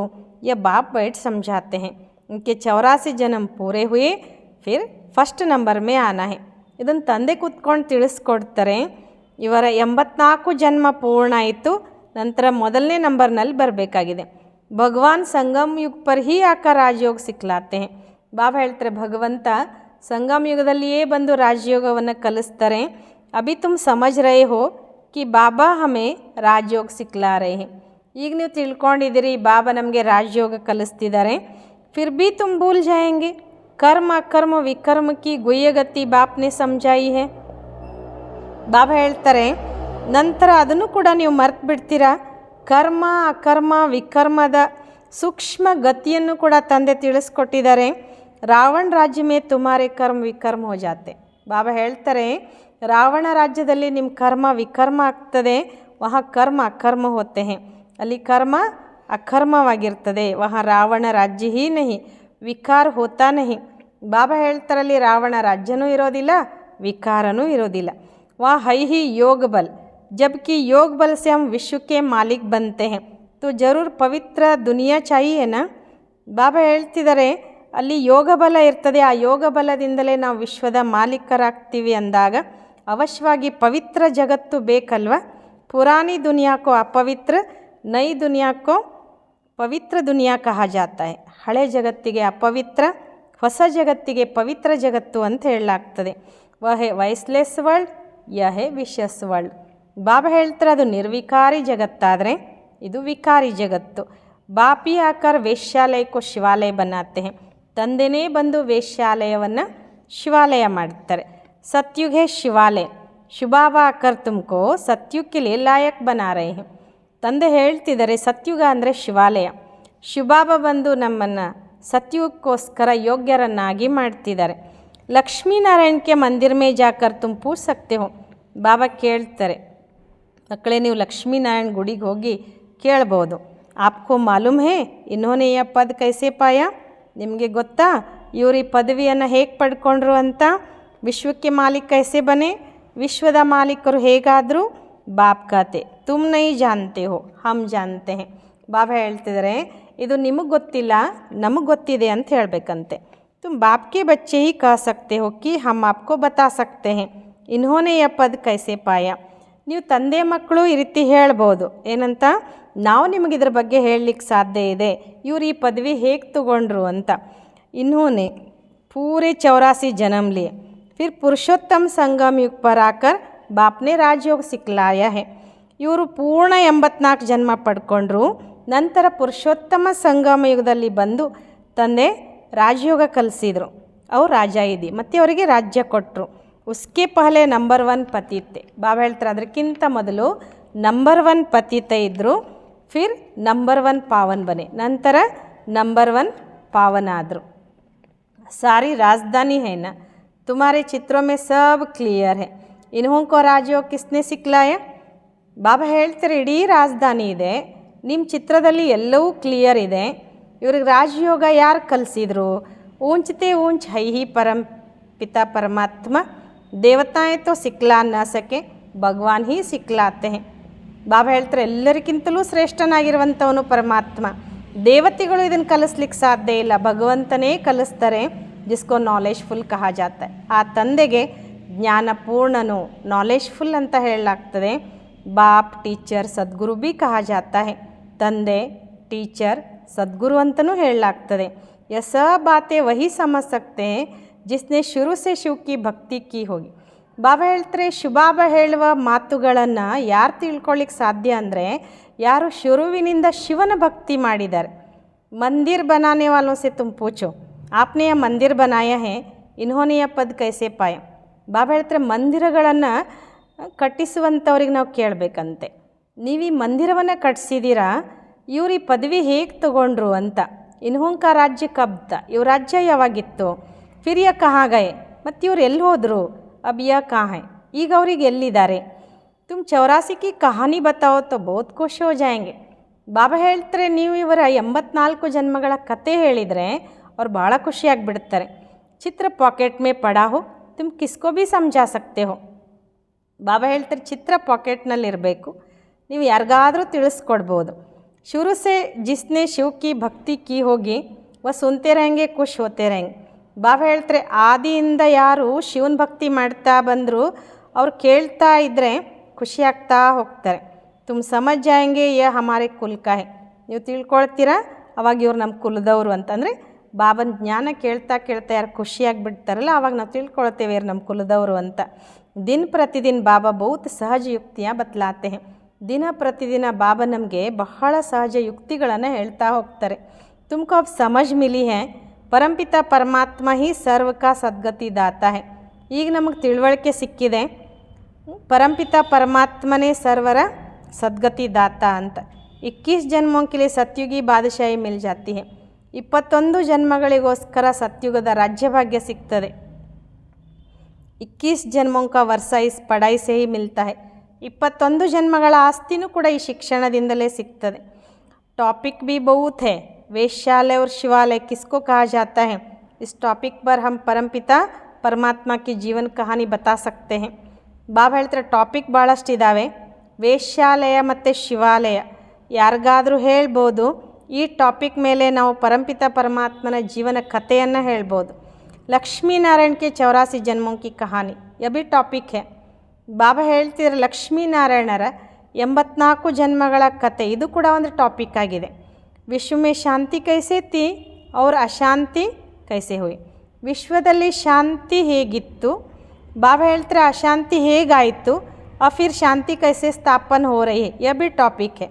A: ये बाप बैठ समझाते हैं इनके 84 जन्म पूरे हुए फिर ಫಸ್ಟ್ ನಂಬರ್ ಮೇ ಆನಾ ಹೇ. ಇದನ್ನು ತಂದೆ ಕೂತ್ಕೊಂಡು ತಿಳಿಸ್ಕೊಡ್ತಾರೆ. ಇವರ 84 ಜನ್ಮ ಪೂರ್ಣ ಆಯಿತು, ನಂತರ ಮೊದಲನೇ ನಂಬರ್ನಲ್ಲಿ ಬರಬೇಕಾಗಿದೆ. ಭಗವಾನ್ ಸಂಗಮ್ ಯುಗ್ ಪರ್ ಹಿ ಆಕರ್ ರಾಜಯೋಗ ಸಿಕ್ಲಾತೆ ಹೇ. ಬಾಬಾ ಹೇಳ್ತಾರೆ ಭಗವಂತ ಸಂಗಮ್ ಯುಗದಲ್ಲಿಯೇ ಬಂದು ರಾಜಯೋಗವನ್ನು ಕಲಿಸ್ತಾರೆ. ಅಭಿ ತುಮ್ ಸಮಜ್ ರಹೆ ಹೋ ಕಿ ಬಾಬಾ ಹಮೇ ರಾಜಯೋಗ ಸಿಕ್ಲಾ ರಹೆ ಹೇ. ಈಗ ನೀವು ತಿಳ್ಕೊಂಡಿದ್ದೀರಿ ಬಾಬಾ ನಮಗೆ ರಾಜಯೋಗ ಕಲಿಸ್ತಿದ್ದಾರೆ. ಫಿರ್ ಭಿ ತುಮ್ ಭೂಲ್ ಜಾಯೆಂಗೆ ಕರ್ಮ ಅಕರ್ಮ ವಿಕರ್ಮ ಕಿ ಗುಹ್ಯಗತಿ ಬಾಪ್ನೆ ಸಮಜಾಯಿ ಹೇ. ಬಾಬಾ ಹೇಳ್ತಾರೆ ನಂತರ ಅದನ್ನು ಕೂಡ ನೀವು ಮರ್ತು ಬಿಡ್ತೀರಾ. ಕರ್ಮ ಅಕರ್ಮ ವಿಕರ್ಮದ ಸೂಕ್ಷ್ಮ ಗತಿಯನ್ನು ಕೂಡ ತಂದೆ ತಿಳಿಸ್ಕೊಟ್ಟಿದ್ದಾರೆ. ರಾವಣ ರಾಜ್ಯ ಮೇ ತುಮಾರೆ ಕರ್ಮ ವಿಕರ್ಮ ಹೋ ಜಾತೆ. ಬಾಬಾ ಹೇಳ್ತಾರೆ ರಾವಣ ರಾಜ್ಯದಲ್ಲಿ ನಿಮ್ಮ ಕರ್ಮ ವಿಕರ್ಮ ಆಗ್ತದೆ. ವಹ ಕರ್ಮ ಅಕರ್ಮ ಹೋತೆ ಹೇ. ಅಲ್ಲಿ ಕರ್ಮ ಅಕರ್ಮವಾಗಿರ್ತದೆ. ವಹ ರಾವಣ ರಾಜ್ಯ ಹೀ ನಹಿ ವಿಕಾರ ಹೋತಾ ನಹಿ. ಬಾಬಾ ಹೇಳ್ತಾರಲ್ಲಿ ರಾವಣ ರಾಜ್ಯನೂ ಇರೋದಿಲ್ಲ, ವಿಕಾರನೂ ಇರೋದಿಲ್ಲ. वहाँ है ही योग बल, जबकि योग बल से हम विश्व के मालिक बनते हैं, तो जरूर पवित्र दुनिया चाहिए ना. ಬಾಬಾ ಹೇಳ್ತಿದ್ದಾರೆ ಅಲ್ಲಿ ಯೋಗ ಬಲ ಇರ್ತದೆ, ಆ ಯೋಗ ಬಲದಿಂದಲೇ ನಾವು ವಿಶ್ವದ ಮಾಲೀಕರಾಗ್ತೀವಿ ಅಂದಾಗ ಅವಶ್ಯವಾಗಿ ಪವಿತ್ರ ಜಗತ್ತು ಬೇಕಲ್ವ. ಪುರಾಣಿ ದುನಿಯಾಕೋ ಅಪವಿತ್ರ, ನೈ ದುನಿಯಾಕೋ ಪವಿತ್ರ ದುನಿಯಾ ಕಹಾ ಜಾತಾ ಹೈ. ಹಳೆ ಜಗತ್ತಿಗೆ ಅಪವಿತ್ರ, ಹೊಸ ಜಗತ್ತಿಗೆ ಪವಿತ್ರ ಜಗತ್ತು ಅಂತ ಹೇಳಲಾಗ್ತದೆ. ವಹೆ ವೈಸ್ಲೆಸ್ ವರ್ಲ್ಡ್, ಯಹೇ ವಿಶಸ್ ವರ್ಲ್ಡ್. ಬಾಬಾ ಹೇಳ್ತಾರೆ ಅದು ನಿರ್ವಿಕಾರಿ ಜಗತ್ತಾದರೆ ಇದು ವಿಕಾರಿ ಜಗತ್ತು. ಬಾಪಿ ಆಕರ್ ವೇಶ್ಯಾಲಯಕ್ಕೂ ಶಿವಾಲಯ ಬನಾತೆ ಹೇ. ತಂದೆನೇ ಬಂದು ವೇಶ್ಯಾಲಯವನ್ನು ಶಿವಾಲಯ ಮಾಡ್ತಾರೆ. ಸತ್ಯುಗ್ ಹೇ ಶಿವಾಲಯ, ಶುಭಾಬಾ ಆಕರ್ ತುಮಕೋ ಸತ್ಯುಗ್ಗೆ ಲೇ ಲಾಯಕ್ ಬನಾ ರಹೆ ಹೇ. ತಂದೆ ಹೇಳ್ತಿದ್ದಾರೆ ಸತ್ಯುಗ ಅಂದರೆ ಶಿವಾಲಯ, ಶುಭಾಬಾ ಬಂದು ನಮ್ಮನ್ನು ಸತ್ಯುಗಕ್ಕೋಸ್ಕರ ಯೋಗ್ಯರನ್ನಾಗಿ ಮಾಡ್ತಿದ್ದಾರೆ. ಲಕ್ಷ್ಮೀನಾರಾಯಣಕ್ಕೆ ಮಂದಿರ ಮೇ ಜಾಕರ್ ತುಮ್ ಪೂಛ್ ಸಕ್ತೆ ಹೋ. ಬಾಬಾ ಕೇಳ್ತಾರೆ ಮಕ್ಕಳೇ ನೀವು ಲಕ್ಷ್ಮೀನಾರಾಯಣ ಗುಡಿಗೆ ಹೋಗಿ ಕೇಳ್ಬೋದು. ಆಪ್ಕೋ ಮಾಲೂಮ್ ಹೇ ಇನ್ನೋನೆ ಯ ಪದ ಕೈಸೆ ಪಾಯ. ನಿಮಗೆ ಗೊತ್ತಾ ಇವರು ಈ ಪದವಿಯನ್ನು ಹೇಗೆ ಪಡ್ಕೊಂಡ್ರು ಅಂತ. ವಿಶ್ವಕ್ಕೆ ಮಾಲೀಕ ಕೈಸೆ ಬನೆ, ವಿಶ್ವದ ಮಾಲೀಕರು ಹೇಗಾದರೂ ಬಾಪ್ ಕಾತೆ ತುಮ್ ನೈ ಜಾನ್ತೆ ಹೋ ಹಮ್ ಜಾನ್ತೆ ಹೇ. ಬಾಬಾ ಹೇಳ್ತಿದ್ದಾರೆ ಇದು ನಿಮಗೆ ಗೊತ್ತಿಲ್ಲ, ನಮಗೆ ಗೊತ್ತಿದೆ ಅಂತ ಹೇಳಬೇಕಂತೆ. तुम बाप के बच्चे ही कह सकते हो कि हम आपको बता सकते हैं इन्होंने यह पद कैसे पाया. ನೀವು ತಂದೆ ಮಕ್ಕಳು ಈ ರೀತಿ ಹೇಳ್ಬೋದು ಏನಂತ, ನಾವು ನಿಮಗೆ ಇದ್ರ ಬಗ್ಗೆ ಹೇಳಲಿಕ್ಕೆ ಸಾಧ್ಯ ಇದೆ ಇವ್ರು ಈ ಪದವಿ ಹೇಗೆ ತಗೊಂಡ್ರು ಅಂತ. इन्होंने पूरे 84 जन्म लिए, फिर पुरुषोत्तम संगम युग पर आकर बाप ने राजयोग सिखलाया है. ಇವರು ಪೂರ್ಣ 84 ಜನ್ಮ ಪಡ್ಕೊಂಡ್ರು, ನಂತರ ಪುರುಷೋತ್ತಮ ಸಂಗಮ ಯುಗದಲ್ಲಿ ಬಂದು ತಂದೆ ರಾಜಯೋಗ ಕಲಿಸಿದರು. ಅವ್ರು ರಾಜ ಇದ್ದಿ ಮತ್ತು ಅವರಿಗೆ ರಾಜ್ಯ ಕೊಟ್ಟರು. ಉಸ್ಕೆ ಪಹಲೆ ನಂಬರ್ 1 ಪತಿತೆ. ಬಾಬಾ ಹೇಳ್ತಾರೆ ಅದಕ್ಕಿಂತ ಮೊದಲು ನಂಬರ್ 1 ಪತಿತ ಇದ್ದರು. ಫಿರ್ ನಂಬರ್ 1 ಪಾವನ್ ಬನೆ, ನಂತರ ನಂಬರ್ 1 ಪಾವನ ಆದರು. ಸಾರಿ ರಾಜಧಾನಿ है ना, तुम्हारे चित्रों में सब क्लियर है, इन्हों को राजयोग किसने सिखलाया. ಬಾಬಾ ಹೇಳ್ತಾರೆ ಇಡೀ ರಾಜಧಾನಿ ಇದೆ, ನಿಮ್ಮ ಚಿತ್ರದಲ್ಲಿ ಎಲ್ಲವೂ ಕ್ಲಿಯರ್ ಇದೆ. ಇವ್ರಿಗೆ ರಾಜಯೋಗ ಯಾರು ಕಲಿಸಿದ್ರು. ऊंचते ऊंच है ही परम पिता परमात्मा, देवताएं तो सिखला न सके, ಭಗವಾನ್ ಹಿ ಸಿಕ್ಲಾತೆ ಹೇ. ಬಾಬಾ ಹೇಳ್ತಾರೆ ಎಲ್ಲರಿಗಿಂತಲೂ ಶ್ರೇಷ್ಠನಾಗಿರುವಂಥವನು ಪರಮಾತ್ಮ, ದೇವತೆಗಳು ಇದನ್ನು ಕಲಿಸ್ಲಿಕ್ಕೆ ಸಾಧ್ಯ ಇಲ್ಲ, ಭಗವಂತನೇ ಕಲಿಸ್ತಾರೆ. ಜಿಸ್ಕೋ ನಾಲೆಜ್ಫುಲ್ ಕಹಾ ಜಾತ. ಆ ತಂದೆಗೆ ಜ್ಞಾನಪೂರ್ಣನು ನಾಲೆಜ್ಫುಲ್ ಅಂತ ಹೇಳಲಾಗ್ತದೆ. ಬಾಪ್ ಟೀಚರ್ ಸದ್ಗುರು ಬಿ ಕಹಾ ಜಾತ ಹೇ. ತಂದೆ ಟೀಚರ್ ಸದ್ಗುರು ಅಂತಲೂ ಹೇಳಲಾಗ್ತದೆ. यह सब बातें वही समझ सकते हैं जिसने शुरू से शिव की भक्ति की होगी. ಬಾಬಾ ಹೇಳ್ತಾರೆ ಶಿವಬಾಬಾ ಹೇಳುವ ಮಾತುಗಳನ್ನು ಯಾರು ತಿಳ್ಕೊಳ್ಳಿಕ್ಕೆ ಸಾಧ್ಯ ಅಂದರೆ ಯಾರು ಶುರುವಿನಿಂದ ಶಿವನ ಭಕ್ತಿ ಮಾಡಿದ್ದಾರೆ. ಮಂದಿರ್ ಬನಾನೆ ವಾಲೋं से तुम पूछो आपने यह मंदिर बनाया है, इन्होंने यह पद कैसे पाया. ಬಾಬಾ ಹೇಳ್ತಾರೆ ಮಂದಿರಗಳನ್ನು ಕಟ್ಟಿಸುವಂಥವ್ರಿಗೆ ನಾವು ಕೇಳಬೇಕಂತೆ, ನೀವು ಈ ಮಂದಿರವನ್ನು ಕಟ್ಟಿಸಿದ್ದೀರಾ, ಇವ್ರು ಈ ಪದವಿ ಹೇಗೆ ತಗೊಂಡ್ರು ಅಂತ. ಇನ್ಹೋಂಕ ರಾಜ್ಯ ಕಬ್ತ, ಇವ್ರ ರಾಜ್ಯ ಯಾವಾಗಿತ್ತು. ಫಿರ್ ಯ ಕಹಾ ಗಯೆ, ಮತ್ತು ಇವ್ರು ಎಲ್ಲಿ ಹೋದರು. ಅಬ್ ಯ ಕಹಾ ಹೈ, ಈಗ ಅವ್ರಿಗೆ ಎಲ್ಲಿದ್ದಾರೆ. ತುಮ್ 84 ಕಿ ಕಹಾನಿ ಬತಾವೋ ತೋ ಬಹುತ್ ಖುಷ್ ಹೋ ಜಾಯೆಂಗೆ. ಬಾಬಾ ಹೇಳ್ತಾರೆ ನೀವು ಇವರ 84 ಜನ್ಮಗಳ ಕತೆ ಹೇಳಿದರೆ ಅವ್ರು ಭಾಳ ಖುಷಿಯಾಗಿಬಿಡ್ತಾರೆ. ಚಿತ್ರ ಪಾಕೆಟ್ ಮೇ ಪಡಾ ಹೋ ತುಮ್ ಕಿಸ್ಕೋ ಭೀ ಸಮझा सकते हो. ಬಾಬಾ ಹೇಳ್ತಾರೆ ಚಿತ್ರ ಪಾಕೆಟ್ನಲ್ಲಿರಬೇಕು, ನೀವು ಯಾರಿಗಾದರೂ ತಿಳಿಸ್ಕೊಡ್ಬೋದು. ಶುರು ಸೆ ಜಿಸ್ನೆ ಶಿವ ಕಿ ಭಕ್ತಿ ಕಿ ಹೋಗಿ ಸುನ್ತೆ रहेंगे ಖುಷ್ ಹೋತೆ रहेंगे. ಬಾಬಾ ಹೇಳ್ತಾರೆ ಆದಿಯಿಂದ ಯಾರು ಶಿವನ ಭಕ್ತಿ ಮಾಡ್ತಾ ಬಂದರು ಅವ್ರು ಕೇಳ್ತಾ ಇದ್ದರೆ ಖುಷಿಯಾಗ್ತಾ ಹೋಗ್ತಾರೆ. ತುಮ್ ಸಮಜ್ ಜಾಯಂಗೆ ಯ ಹಮಾರೆ ಕುಲ್ಕ ಹೇ, ನೀವು ತಿಳ್ಕೊಳ್ತೀರಾ ಅವಾಗ ಇವ್ರು ನಮ್ಮ ಕುಲದವರು ಅಂತಂದರೆ ಬಾಬನ ಜ್ಞಾನ ಕೇಳ್ತಾ ಕೇಳ್ತಾ ಯಾರು ಖುಷಿಯಾಗಿಬಿಡ್ತಾರಲ್ಲ ಆವಾಗ ನಾವು ತಿಳ್ಕೊಳ್ತೇವೆ ಇವ್ರು ನಮ್ಮ ಕುಲದವರು ಅಂತ. ದಿನ ಪ್ರತಿದಿನ ಬಾಬಾ ಬಹುತ್ ಸಹಜ ಯುಕ್ತಿಯ ಬತ್ಲಾತೆ ಹೇ, ದಿನ ಪ್ರತಿದಿನ ಬಾಬಾ ನಮಗೆ ಬಹಳ ಸಹಜ ಯುಕ್ತಿಗಳನ್ನು ಹೇಳ್ತಾ ಹೋಗ್ತಾರೆ. ತುಮಕೋ ಅಬ್ ಸಮಜ್ ಮಿಲಿ ಹೇ ಪರಂಪಿತ ಪರಮಾತ್ಮ ಹಿ ಸರ್ವಕ ಸದ್ಗತಿ ದಾತ ಹೇ, ಈಗ ನಮಗೆ ತಿಳುವಳಿಕೆ ಸಿಕ್ಕಿದೆ ಪರಂಪಿತ ಪರಮಾತ್ಮನೇ ಸರ್ವರ ಸದ್ಗತಿ ದಾತ ಅಂತ. 21 ಜನ್ಮೋं के लिए ಸತ್ಯುಗಿ ಬಾದಶಾಹಿ ಮಿಲ್ ಜಾತಿ ಹೇ, 21 ಜನ್ಮಗಳಿಗೋಸ್ಕರ ಸತ್ಯುಗದ ರಾಜ್ಯಭಾಗ್ಯ ಸಿಗ್ತದೆ. 21 ಜನ್ಮೋं का वर्षा इस पढ़ाई से ही मिलता है, 21 ಜನ್ಮಗಳ ಆಸ್ತಿನೂ ಕೂಡ ಈ ಶಿಕ್ಷಣದಿಂದಲೇ ಸಿಗ್ತದೆ. टॉपिक भी बहुत है, वेश्यालय और शिवालय किसको कहा जाता है, इस टॉपिक पर हम परमपिता परमात्मा की जीवन कहानी बता सकते हैं. ಬಾಬಾ ಹೇಳ್ತಾರೆ ಟಾಪಿಕ್ ಭಾಳಷ್ಟು ಇದ್ದಾವೆ, ವೇಶ್ಯಾಲಯ ಮತ್ತು ಶಿವಾಲಯ ಯಾರಿಗಾದರೂ ಹೇಳ್ಬೋದು. ಈ ಟಾಪಿಕ್ ಮೇಲೆ ನಾವು ಪರಂಪಿತ ಪರಮಾತ್ಮನ ಜೀವನ ಕಥೆಯನ್ನು ಹೇಳ್ಬೋದು. ಲಕ್ಷ್ಮೀನಾರಾಯಣ ಕೆ 84 ಜನ್ಮೋं की कहानी यह भी ಟಾಪಿಕ್ है. ಬಾಬಾ ಹೇಳ್ತಿದ್ರೆ ಲಕ್ಷ್ಮೀನಾರಾಯಣರ 84 ಜನ್ಮಗಳ ಕತೆ, ಇದು ಕೂಡ ಒಂದು ಟಾಪಿಕ್ ಆಗಿದೆ. ವಿಶ್ವ ಮೇ ಶಾಂತಿ ಕೈಸೆ ತಿ और ಅಶಾಂತಿ ಕೈಸೆ ಹುಯಿ, ವಿಶ್ವದಲ್ಲಿ ಶಾಂತಿ ಹೇಗಿತ್ತು, ಬಾಬಾ ಹೇಳ್ತಾರೆ ಅಶಾಂತಿ ಹೇಗಾಯಿತು, ಫಿರ್ ಶಾಂತಿ ಕೈಸೆ ಸ್ಥಾಪನೆ ಹೋ ರಹಿ ಹೈ, ಯಹ ಭಿ ಟಾಪಿಕ್ ಹೈ.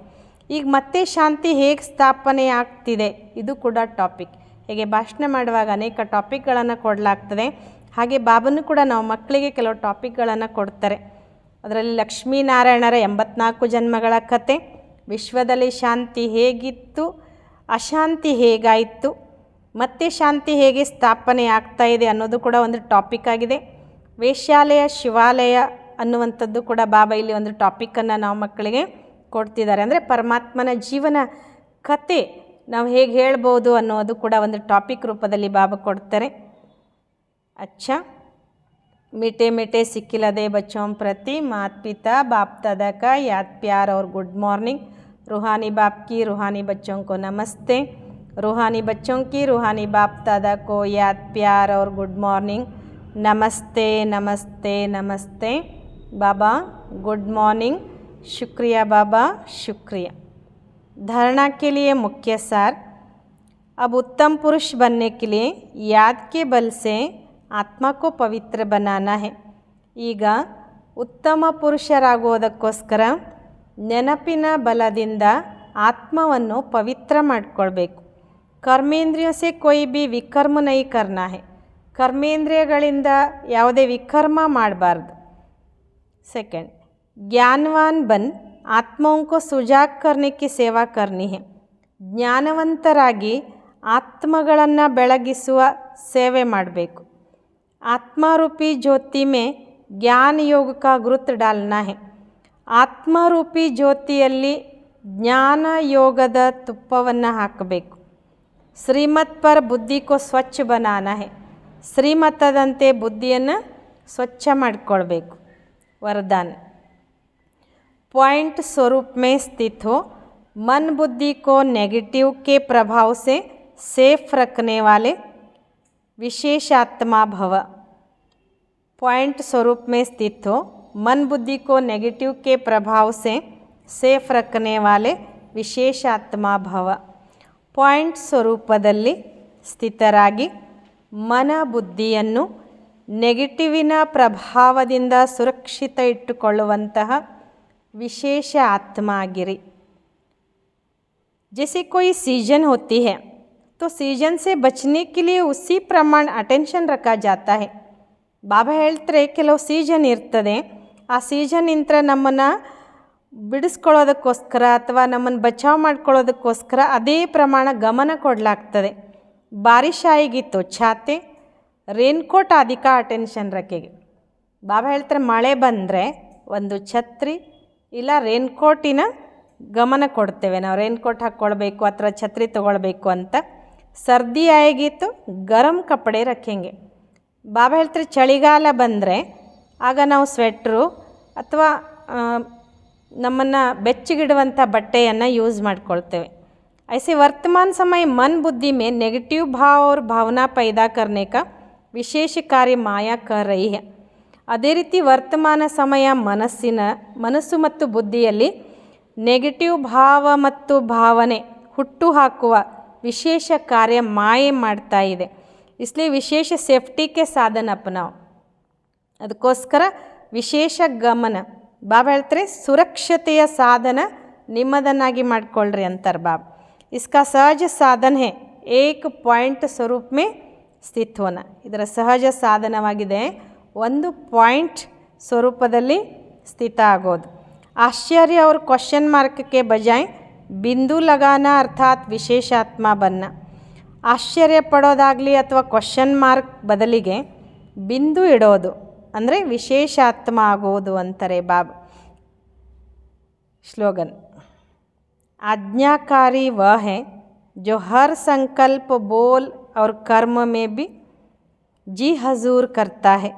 A: ಈಗ ಮತ್ತೆ ಶಾಂತಿ ಹೇಗೆ ಸ್ಥಾಪನೆ ಆಗ್ತಿದೆ, ಇದು ಕೂಡ ಟಾಪಿಕ್. ಹೇಗೆ ಭಾಷಣ ಮಾಡುವಾಗ ಅನೇಕ ಟಾಪಿಕ್ಗಳನ್ನು ಕೊಡಲಾಗ್ತದೆ, ಹಾಗೆ ಬಾಬಾನು ಕೂಡ ನಾವು ಮಕ್ಕಳಿಗೆ ಕೆಲವು ಟಾಪಿಕ್ಗಳನ್ನು ಕೊಡ್ತಾರೆ. ಅದರಲ್ಲಿ ಲಕ್ಷ್ಮೀನಾರಾಯಣರ 84 ಜನ್ಮಗಳ ಕತೆ, ವಿಶ್ವದಲ್ಲಿ ಶಾಂತಿ ಹೇಗಿತ್ತು, ಅಶಾಂತಿ ಹೇಗಾಯಿತು, ಮತ್ತೆ ಶಾಂತಿ ಹೇಗೆ ಸ್ಥಾಪನೆ ಆಗ್ತಾ ಇದೆ ಅನ್ನೋದು ಕೂಡ ಒಂದು ಟಾಪಿಕ್ ಆಗಿದೆ. ವೇಶ್ಯಾಲಯ ಶಿವಾಲಯ ಅನ್ನುವಂಥದ್ದು ಕೂಡ ಬಾಬಾ ಇಲ್ಲಿ ಒಂದು ಟಾಪಿಕ್ಕನ್ನು ನಾವು ಮಕ್ಕಳಿಗೆ ಕೊಡ್ತಿದ್ದಾರೆ. ಅಂದರೆ ಪರಮಾತ್ಮನ ಜೀವನ ಕತೆ ನಾವು ಹೇಗೆ ಹೇಳ್ಬೋದು ಅನ್ನೋದು ಕೂಡ ಒಂದು ಟಾಪಿಕ್ ರೂಪದಲ್ಲಿ ಬಾಬಾ ಕೊಡ್ತಾರೆ. अच्छा मीठे मीठे सिक्किलदे बच्चों प्रति माता पिता बाप दादा का याद प्यार और गुड मॉर्निंग. रूहानी बाप की रूहानी बच्चों को नमस्ते, रूहानी बच्चों की रूहानी बाप दादा को याद प्यार और गुड मॉर्निंग. नमस्ते नमस्ते नमस्ते बाबा, गुड मॉर्निंग, शुक्रिया बाबा, शुक्रिया. धारणा के लिए मुख्य सार, अब उत्तम पुरुष बनने के लिए याद के बल से ಆತ್ಮ ಕೋ ಪವಿತ್ರ ಬನಾನಾ ಹೇ. ಈಗ ಉತ್ತಮ ಪುರುಷರಾಗೋದಕ್ಕೋಸ್ಕರ ನೆನಪಿನ ಬಲದಿಂದ ಆತ್ಮವನ್ನು ಪವಿತ್ರ ಮಾಡಿಕೊಳ್ಬೇಕು. ಕರ್ಮೇಂದ್ರಿಯ ಸೆ ಕೊಯ್ ಬಿ ವಿಕರ್ಮ ನೈ ಕರ್ನಾ ಹೇ, ಕರ್ಮೇಂದ್ರಿಯಗಳಿಂದ ಯಾವುದೇ ವಿಕರ್ಮ ಮಾಡಬಾರ್ದು. ಸೆಕೆಂಡ್, ಜ್ಞಾನವಾನ್ ಬನ್ ಆತ್ಮೋಂ ಕೋ ಸುಜಾಗ್ ಕರ್ನೆ ಕಿ ಸೇವಾ ಕರ್ನಿ ಹೇ, ಜ್ಞಾನವಂತರಾಗಿ ಆತ್ಮಗಳನ್ನು ಬೆಳಗಿಸುವ ಸೇವೆ ಮಾಡಬೇಕು. ಆತ್ಮರೂಪಿ ಜ್ಯೋತಿ ಮೇ ಜ್ಞಾನ ಯೋಗ ಕಾ ಗುರುತು ಡಾಲ್ನಾ ಹೇ, ಆತ್ಮರೂಪಿ ಜ್ಯೋತಿಯಲ್ಲಿ ಜ್ಞಾನ ಯೋಗದ ತುಪ್ಪವನ್ನು ಹಾಕಬೇಕು. ಶ್ರೀಮತ್ ಪರ್ ಬುದ್ಧಿ ಕೋ ಸ್ವಚ್ಛ ಬನಾನಾ ಹೇ, ಶ್ರೀಮತದಂತೆ ಬುದ್ಧಿಯನ್ನು ಸ್ವಚ್ಛ ಮಾಡಿಕೊಳ್ಬೇಕು. वरदान, पॉइंट स्वरूप में स्थित हो, मन बुद्धि को नेगेटिव के प्रभाव से सेफ रखने वाले विशेषात्मा भव. पॉइंट स्वरूप में स्थित हो, मन बुद्धि को नेगेटिव के प्रभाव से सेफ रखने वाले ವಿಶೇಷಾತ್ಮ ಭವ. ಪಾಯಿಂಟ್ ಸ್ವರೂಪದಲ್ಲಿ ಸ್ಥಿತರಾಗಿ ಮನ ಬುದ್ಧಿಯನ್ನು ನೆಗೆಟಿವಿನ ಪ್ರಭಾವದಿಂದ ಸುರಕ್ಷಿತ ಇಟ್ಟುಕೊಳ್ಳುವಂತಹ ವಿಶೇಷ ಆತ್ಮ ಆಗಿರಿ. जैसे कोई सीजन होती है तो सीजन से बचने के लिए उसी प्रमाण अटेंशन रखा जाता है. ಬಾಬಾ ಹೇಳ್ತಾರೆ ಕೆಲವು ಸೀಸನ್ ಇರ್ತದೆ, ಆ ಸೀಸನ್ನಿಂದ ನಮ್ಮನ್ನು ಬಿಡಿಸ್ಕೊಳ್ಳೋದಕ್ಕೋಸ್ಕರ ಅಥವಾ ನಮ್ಮನ್ನು ಬಚಾವ್ ಮಾಡ್ಕೊಳ್ಳೋದಕ್ಕೋಸ್ಕರ ಅದೇ ಪ್ರಮಾಣ ಗಮನ ಕೊಡಲಾಗ್ತದೆ. ಬಾರಿಶ್ ಆಯಿಗಿತ್ತು ಛಾತೆ ರೇನ್ಕೋಟ್ ಅಧಿಕ ಅಟೆನ್ಷನ್ ರಕೆಗೆ. ಬಾಬಾ ಹೇಳ್ತಾರೆ ಮಳೆ ಬಂದರೆ ಒಂದು ಛತ್ರಿ ಇಲ್ಲ ರೇನ್ಕೋಟಿನ ಗಮನ ಕೊಡ್ತೇವೆ ನಾವು, ರೇನ್ಕೋಟ್ ಹಾಕ್ಕೊಳ್ಬೇಕು ಅಥವಾ ಛತ್ರಿ ತೊಗೊಳ್ಬೇಕು ಅಂತ. ಸರ್ದಿ ಆಯಿಗಿತ್ತು ಗರಂ ಕಪ್ಪಡೆ ರखेंगे. ಬಾಬಾ ಹೇಳ್ತಾರೆ ಚಳಿಗಾಲ ಬಂದರೆ ಆಗ ನಾವು ಸ್ವೆಟ್ರು ಅಥವಾ ನಮ್ಮನ್ನು ಬೆಚ್ಚಗಿಡುವಂಥ ಬಟ್ಟೆಯನ್ನು ಯೂಸ್ ಮಾಡ್ಕೊಳ್ತೇವೆ. ऐसे वर्तमान समय मन बुद्धि में नेगेटिव भाव और भावना पैदा करने का विशेष कार्य माया कर रही है. ಅದೇ ರೀತಿ ವರ್ತಮಾನ ಸಮಯ ಮನಸ್ಸು ಮತ್ತು ಬುದ್ಧಿಯಲ್ಲಿ ನೆಗೆಟಿವ್ ಭಾವ ಮತ್ತು ಭಾವನೆ ಹುಟ್ಟು ಹಾಕುವ ವಿಶೇಷ ಕಾರ್ಯ ಮಾಯೆ ಮಾಡ್ತಾ ಇದೆ. इसलिए ವಿಶೇಷ ಸೇಫ್ಟಿಗೆ ಸಾಧನ ಅಪನಾವ್. ಅದಕ್ಕೋಸ್ಕರ ವಿಶೇಷ ಗಮನ ಬಾಬಾ ಹೇಳ್ತಾರೆ ಸುರಕ್ಷತೆಯ ಸಾಧನ ನಿಮ್ಮದನ್ನಾಗಿ ಮಾಡ್ಕೊಳ್ರಿ ಅಂತಾರೆ ಬಾಬಾ. इसका सहज साधन है एक पॉइंट स्वरूप में स्थित होना. ಇದರ ಸಹಜ ಸಾಧನವಾಗಿದೆ ಒಂದು ಪಾಯಿಂಟ್ ಸ್ವರೂಪದಲ್ಲಿ ಸ್ಥಿತ ಆಗೋದು. आश्चर्य और क्वेश्चन मार्क के बजाय बिंदु लगाना अर्थात विशेषात्ಮ बनना. ಆಶ್ಚರ್ಯ ಪಡೋದಾಗಲಿ ಅಥವಾ ಕ್ವಶನ್ ಮಾರ್ಕ್ ಬದಲಿಗೆ ಬಿಂದು ಇಡೋದು ಅಂದರೆ ವಿಶೇಷಾತ್ಮ ಆಗೋದು ಅಂತಾರೆ ಬಾಬಾ. ಸ್ಲೋಗನ್ आज्ञाकारी वह है जो हर संकल्प बोल और कर्म में भी जी हजूर करता है.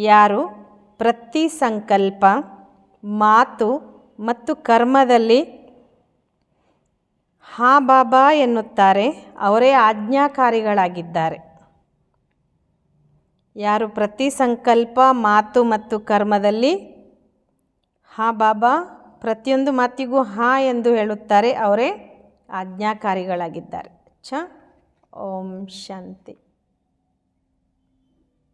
A: ಯಾರು ಪ್ರತಿ ಸಂಕಲ್ಪ ಮಾತು ಮತ್ತು ಕರ್ಮದಲ್ಲಿ ಹಾ ಬಾಬಾ ಎನ್ನುತ್ತಾರೆ ಅವರೇ ಆಜ್ಞಾಕಾರಿಗಳಾಗಿದ್ದಾರೆ. ಯಾರು ಪ್ರತಿ ಸಂಕಲ್ಪ ಮಾತು ಮತ್ತು ಕರ್ಮದಲ್ಲಿ ಹಾ ಬಾಬಾ ಪ್ರತಿಯೊಂದು ಮಾತಿಗೂ ಹಾ ಎಂದು ಹೇಳುತ್ತಾರೆ ಅವರೇ ಆಜ್ಞಾಕಾರಿಗಳಾಗಿದ್ದಾರೆ. ಓಂ ಶಾಂತಿ.